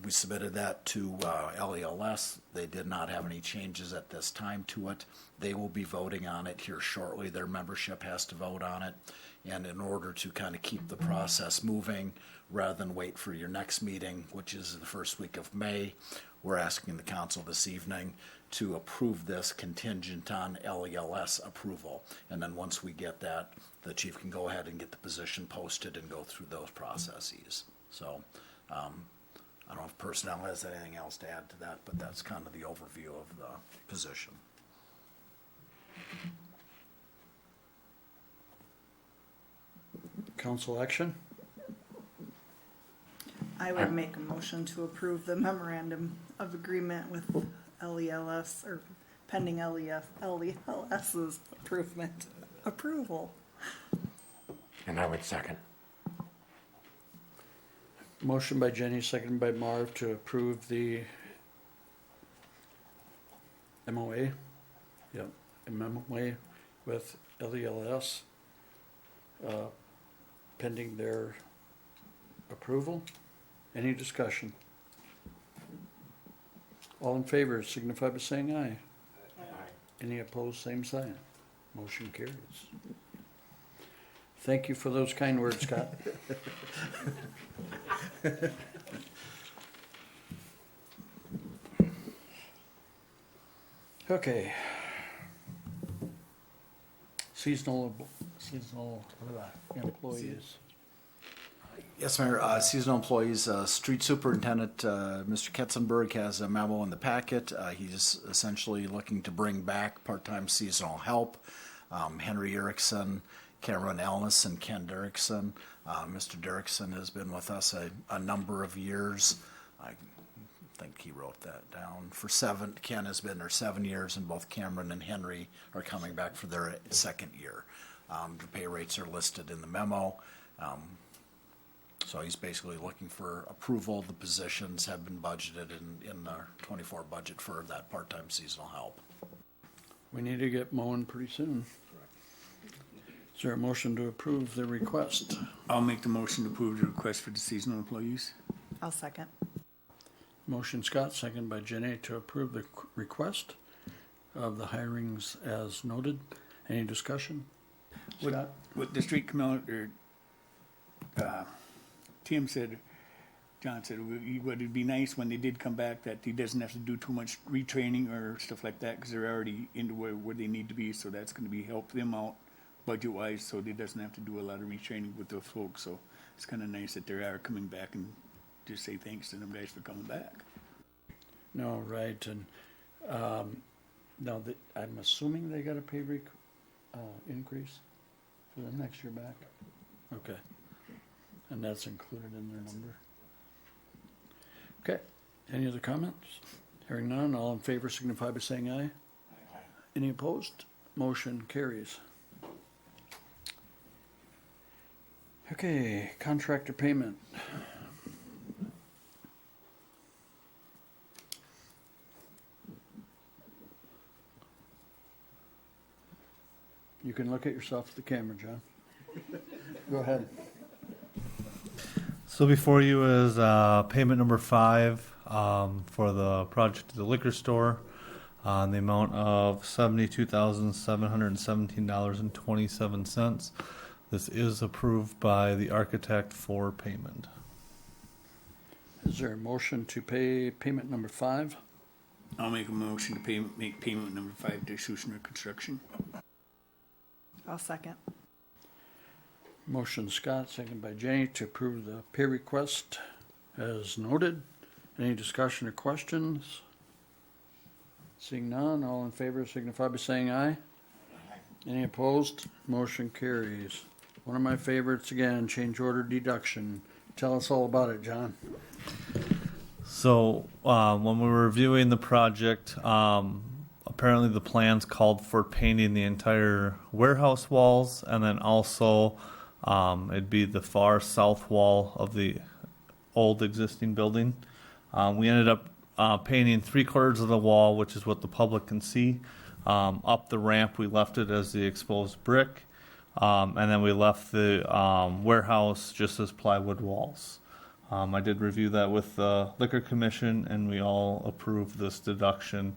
we submitted that to LELS. They did not have any changes at this time to it. They will be voting on it here shortly. Their membership has to vote on it, and in order to kind of keep the process moving, rather than wait for your next meeting, which is the first week of May, we're asking the council this evening to approve this contingent on LELS approval. And then once we get that, the chief can go ahead and get the position posted and go through those processes. So I don't know if personnel has anything else to add to that, but that's kind of the overview of the position. Council action? I would make a motion to approve the memorandum of agreement with LELS, or pending LELS's approval. And I would second. Motion by Jenny, seconded by Marv to approve the MOA. Yep, MOA with LELS, pending their approval. Any discussion? All in favor signify by saying aye. Any opposed, same sign. Motion carries. Thank you for those kind words, Scott. Okay. Seasonal employees. Yes, Mayor. Seasonal employees, Street Superintendent, Mr. Ketzenberg has a memo in the packet. He's essentially looking to bring back part-time seasonal help. Henry Erickson, Cameron Elnis, and Ken Derrickson. Mr. Derrickson has been with us a number of years. I think he wrote that down. Ken has been there 7 years, and both Cameron and Henry are coming back for their second year. The pay rates are listed in the memo. So he's basically looking for approval. The positions have been budgeted in the 24 budget for that part-time seasonal help. We need to get mowing pretty soon. Is there a motion to approve the request? I'll make the motion to approve the request for the seasonal employees. I'll second. Motion Scott, second by Jenny to approve the request of the hirings as noted. Any discussion? Scott? What the street commander, John said, it'd be nice when they did come back that he doesn't have to do too much retraining or stuff like that, because they're already into where they need to be, so that's gonna be help them out budget-wise, so they doesn't have to do a lot of retraining with the folks, so it's kinda nice that they are coming back and just say thanks to them guys for coming back. No, right, and, no, I'm assuming they got a pay increase for the next year back? Okay. And that's included in their number. Okay, any other comments? Hearing none, all in favor signify by saying aye. Any opposed? Motion carries. Okay, contractor payment. You can look at yourself at the camera, John. Go ahead. So before you is payment number 5 for the project at the liquor store on the amount of $72,717.27. This is approved by the architect for payment. Is there a motion to pay payment number 5? I'll make a motion to make payment number 5 to Susner Construction. I'll second. Motion Scott, second by Jenny to approve the pay request as noted. Any discussion or questions? Seeing none, all in favor signify by saying aye. Any opposed? Motion carries. One of my favorites again, change order deduction. Tell us all about it, John. So when we were reviewing the project, apparently the plans called for painting the entire warehouse walls, and then also it'd be the far south wall of the old existing building. We ended up painting 3/4 of the wall, which is what the public can see. Up the ramp, we left it as the exposed brick, and then we left the warehouse just as plywood walls. I did review that with the Liquor Commission, and we all approved this deduction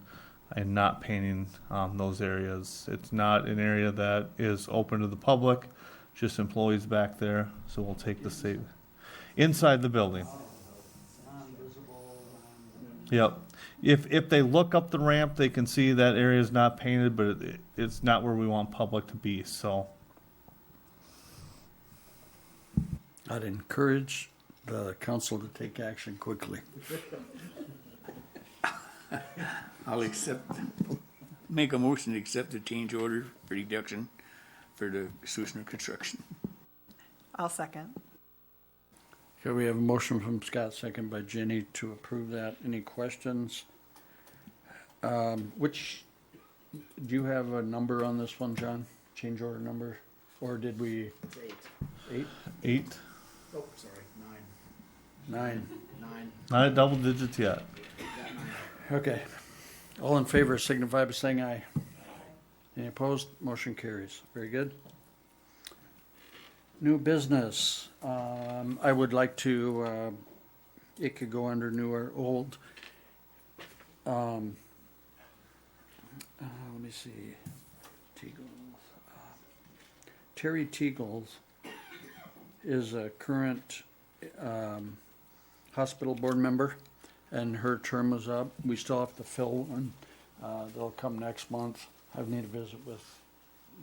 and not painting those areas. It's not an area that is open to the public, just employees back there, so we'll take the save inside the building. Yep. If they look up the ramp, they can see that area is not painted, but it's not where we want public to be, so. I'd encourage the council to take action quickly. I'll make a motion to accept the change order for deduction for the Susner Construction. I'll second. Okay, we have a motion from Scott, second by Jenny to approve that. Any questions? Do you have a number on this one, John? Change order number? Or did we? It's 8. 8? 8, Oh, sorry, 9. 9. not at double digits yet. Okay. All in favor signify by saying aye. Any opposed? Motion carries. Very good. New business. I would like to, it could go under new or old. Let me see. Teagles. Terry Teagles is a current hospital board member, and her term is up. We still have to fill one. They'll come next month. I need to visit with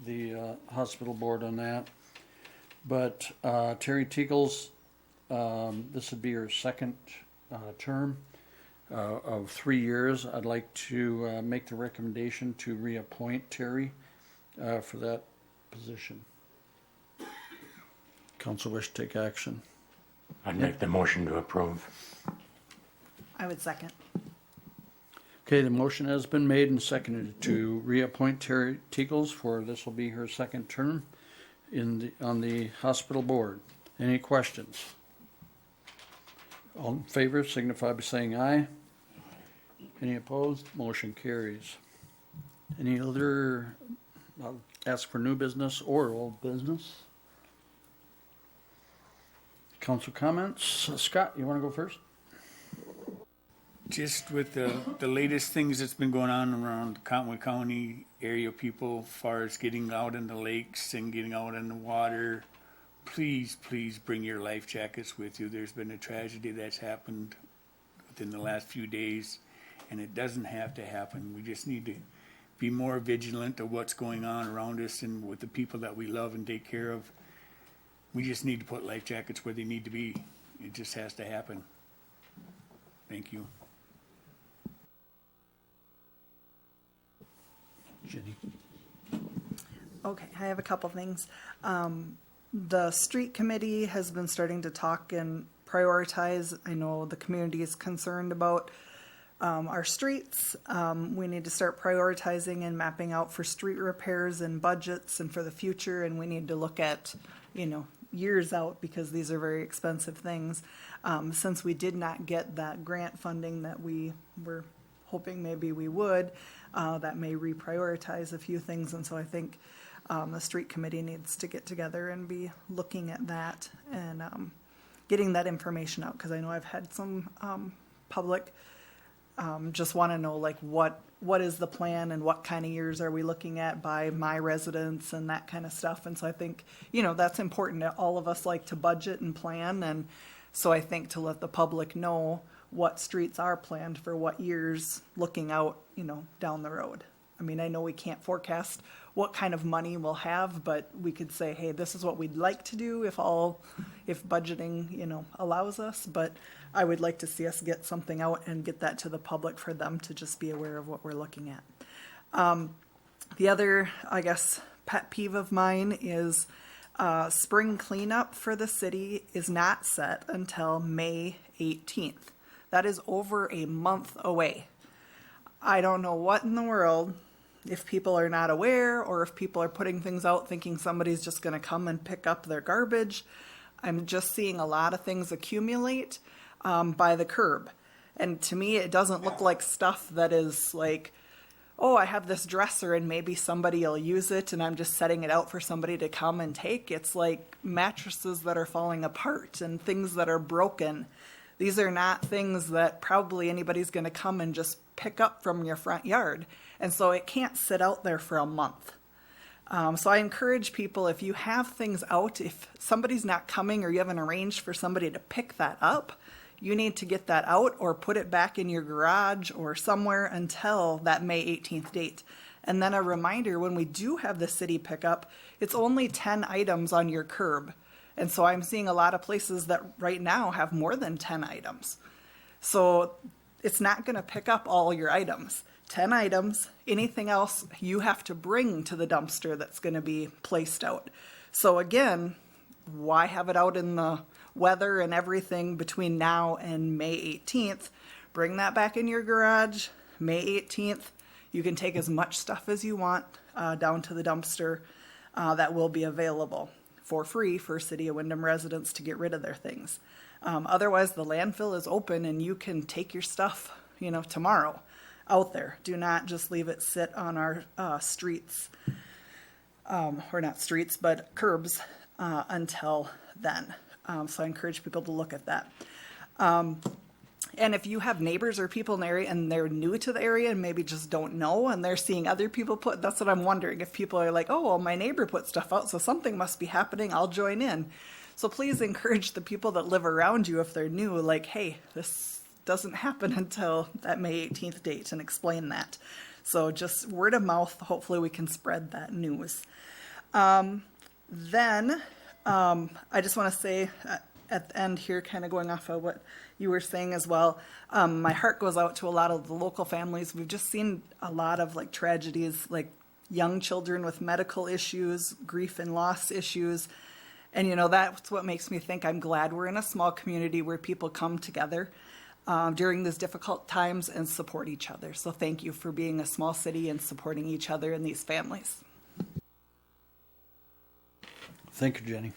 the hospital board on that. But Terry Teagles, this would be her second term of 3 years. I'd like to make the recommendation to reappoint Terry for that position. Council wish to take action. I'd make the motion to approve. I would second. Okay, the motion has been made and seconded to reappoint Terry Teagles for, this will be her second term on the hospital board. Any questions? All in favor signify by saying aye. Any opposed? Motion carries. Any other, I'll ask for new business or old business. Council comments. Scott, you want to go first? Just with the latest things that's been going on around Cottonwood County area people, as far as getting out in the lakes and getting out in the water, please bring your life jackets with you. There's been a tragedy that's happened within the last few days, and it doesn't have to happen. We just need to be more vigilant of what's going on around us and with the people that we love and take care of. We just need to put life jackets where they need to be. It just has to happen. Thank you. Jenny. Okay, I have a couple things. The street committee has been starting to talk and prioritize. I know the community is concerned about our streets. We need to start prioritizing and mapping out for street repairs and budgets and for the future. And we need to look at, years out because these are very expensive things. Since we did not get that grant funding that we were hoping maybe we would, that may reprioritize a few things. And so I think the street committee needs to get together and be looking at that and getting that information out, because I know I've had some public just want to know like what is the plan and what kind of years are we looking at by my residents and that kind of stuff. And so I think, that's important. All of us like to budget and plan. And so I think to let the public know what streets are planned for what years looking out, down the road. I mean, I know we can't forecast what kind of money we'll have, but we could say, hey, this is what we'd like to do if budgeting, allows us. But I would like to see us get something out and get that to the public for them to just be aware of what we're looking at. The other, I guess, pet peeve of mine is spring cleanup for the city is not set until May 18th. That is over a month away. I don't know what in the world, if people are not aware or if people are putting things out thinking somebody's just going to come and pick up their garbage. I'm just seeing a lot of things accumulate by the curb. And to me, it doesn't look like stuff that is like, oh, I have this dresser and maybe somebody will use it and I'm just setting it out for somebody to come and take. It's like mattresses that are falling apart and things that are broken. These are not things that probably anybody's going to come and just pick up from your front yard. And so it can't sit out there for a month. So I encourage people, if you have things out, if somebody's not coming or you haven't arranged for somebody to pick that up, you need to get that out or put it back in your garage or somewhere until that May 18th date. And then a reminder, when we do have the city pickup, it's only 10 items on your curb. And so I'm seeing a lot of places that right now have more than 10 items. So it's not going to pick up all your items. 10 items, anything else you have to bring to the dumpster that's going to be placed out. So again, why have it out in the weather and everything between now and May 18th, bring that back in your garage. May 18th, you can take as much stuff as you want down to the dumpster that will be available for free for City of Windom residents to get rid of their things. Otherwise, the landfill is open and you can take your stuff, tomorrow out there. Do not just leave it sit on our streets, or not streets, but curbs until then. So I encourage people to look at that. And if you have neighbors or people in the area and they're new to the area and maybe just don't know and they're seeing other people put, that's what I'm wondering. If people are like, oh, well, my neighbor put stuff out, so something must be happening, I'll join in. So please encourage the people that live around you if they're new, like, hey, this doesn't happen until that May 18th date, and explain that. So just word of mouth, hopefully we can spread that news. Then I just want to say at the end here, kind of going off of what you were saying as well, my heart goes out to a lot of the local families. We've just seen a lot of like tragedies, like young children with medical issues, grief and loss issues. And, that's what makes me think I'm glad we're in a small community where people come together during these difficult times and support each other. So thank you for being a small city and supporting each other and these families. Thank you, Jenny.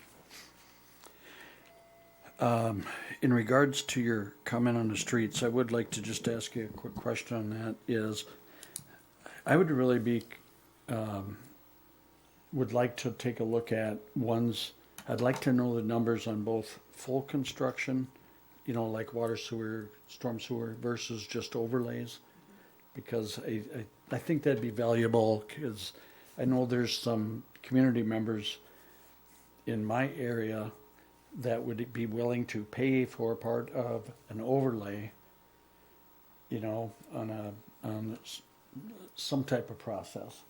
In regards to your comment on the streets, I would like to just ask you a quick question on that. I would really would like to take a look at I'd like to know the numbers on both full construction, like water, sewer, storm sewer versus just overlays, because I think that'd be valuable, because I know there's some community members in my area that would be willing to pay for part of an overlay, on some type of process,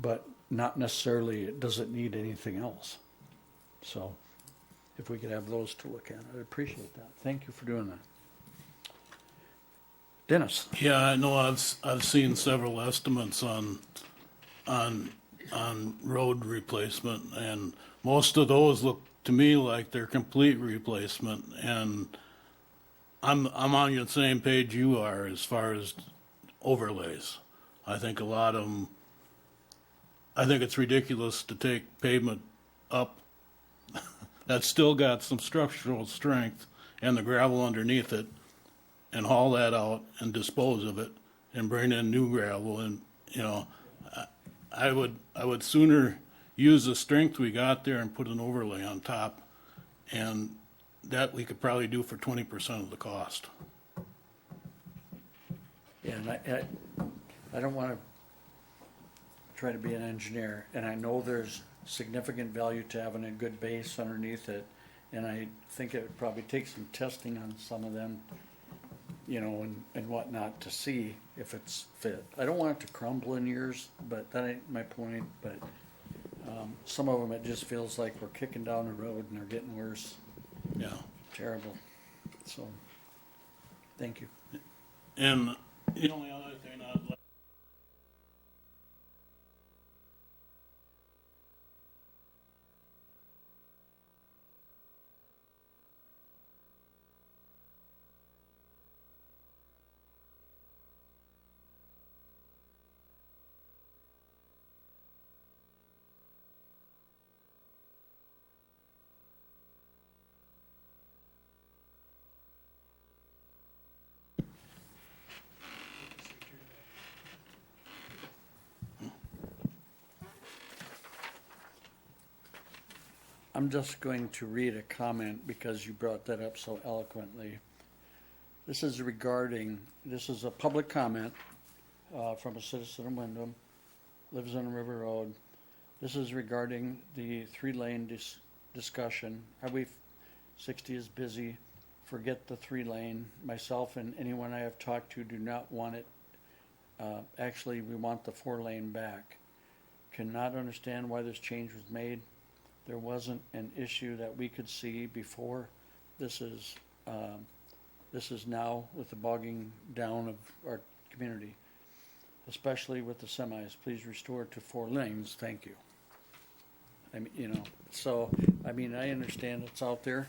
but not necessarily, it doesn't need anything else. So if we could have those to look at, I'd appreciate that. Thank you for doing that. Dennis? Yeah, I know I've seen several estimates on road replacement, and most of those look to me like they're complete replacement, and I'm on the same page you are as far as overlays. I think a lot of them, I think it's ridiculous to take pavement up that's still got some structural strength and the gravel underneath it, and haul that out and dispose of it and bring in new gravel. And I would sooner use the strength we got there and put an overlay on top, and that we could probably do for 20% of the cost. Yeah, and I don't want to try to be an engineer, and I know there's significant value to having a good base underneath it, and I think it would probably take some testing on some of them, and whatnot, to see if it's fit. I don't want it to crumble in years, but that ain't my point. But some of them, it just feels like we're kicking down the road and they're getting worse. Yeah. Terrible. So, thank you. And the only other thing I'd like I'm just going to read a comment because you brought that up so eloquently. This is a public comment from a citizen in Windom, lives on River Road. This is regarding the 3-lane discussion. Highway 60 is busy. Forget the 3-lane. Myself and anyone I have talked to do not want it. Actually, we want the 4-lane back. Cannot understand why this change was made. There wasn't an issue that we could see before. This is now with the bogging down of our community, especially with the semis. Please restore to 4 lanes. Thank you. I mean, I understand it's out there.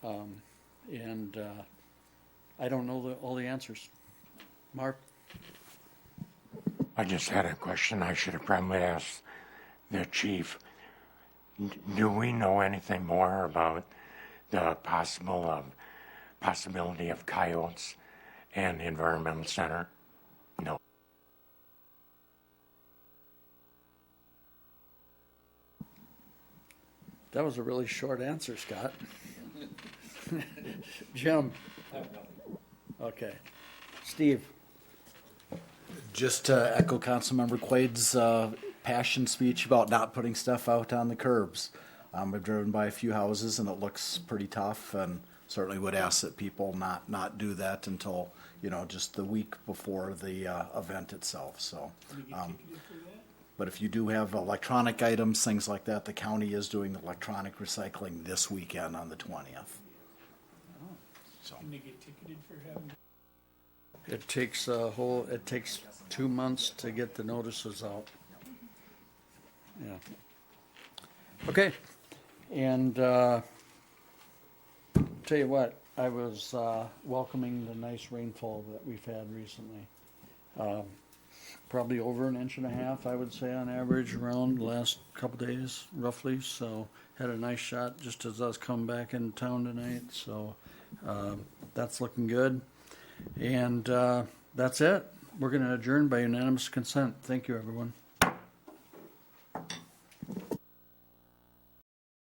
And I don't know all the answers. Mark? I just had a question I should have probably asked the chief. Do we know anything more about the possibility of coyotes and the environmental center? No. That was a really short answer, Scott. Jim? Okay. Steve? Just to echo Councilmember Quaid's passion speech about not putting stuff out on the curbs. I've driven by a few houses and it looks pretty tough, and certainly would ask that people not do that until, just the week before the event itself, so. But if you do have electronic items, things like that, the county is doing electronic recycling this weekend on the 20th. So. Can they get ticketed for having? It takes 2 months to get the notices out. Yeah. Okay. And tell you what, I was welcoming the nice rainfall that we've had recently. Probably over 1.5 inches, I would say, on average around the last couple days, roughly. So had a nice shot just as I was coming back in town tonight. So that's looking good. And that's it. We're going to adjourn by unanimous consent. Thank you, everyone.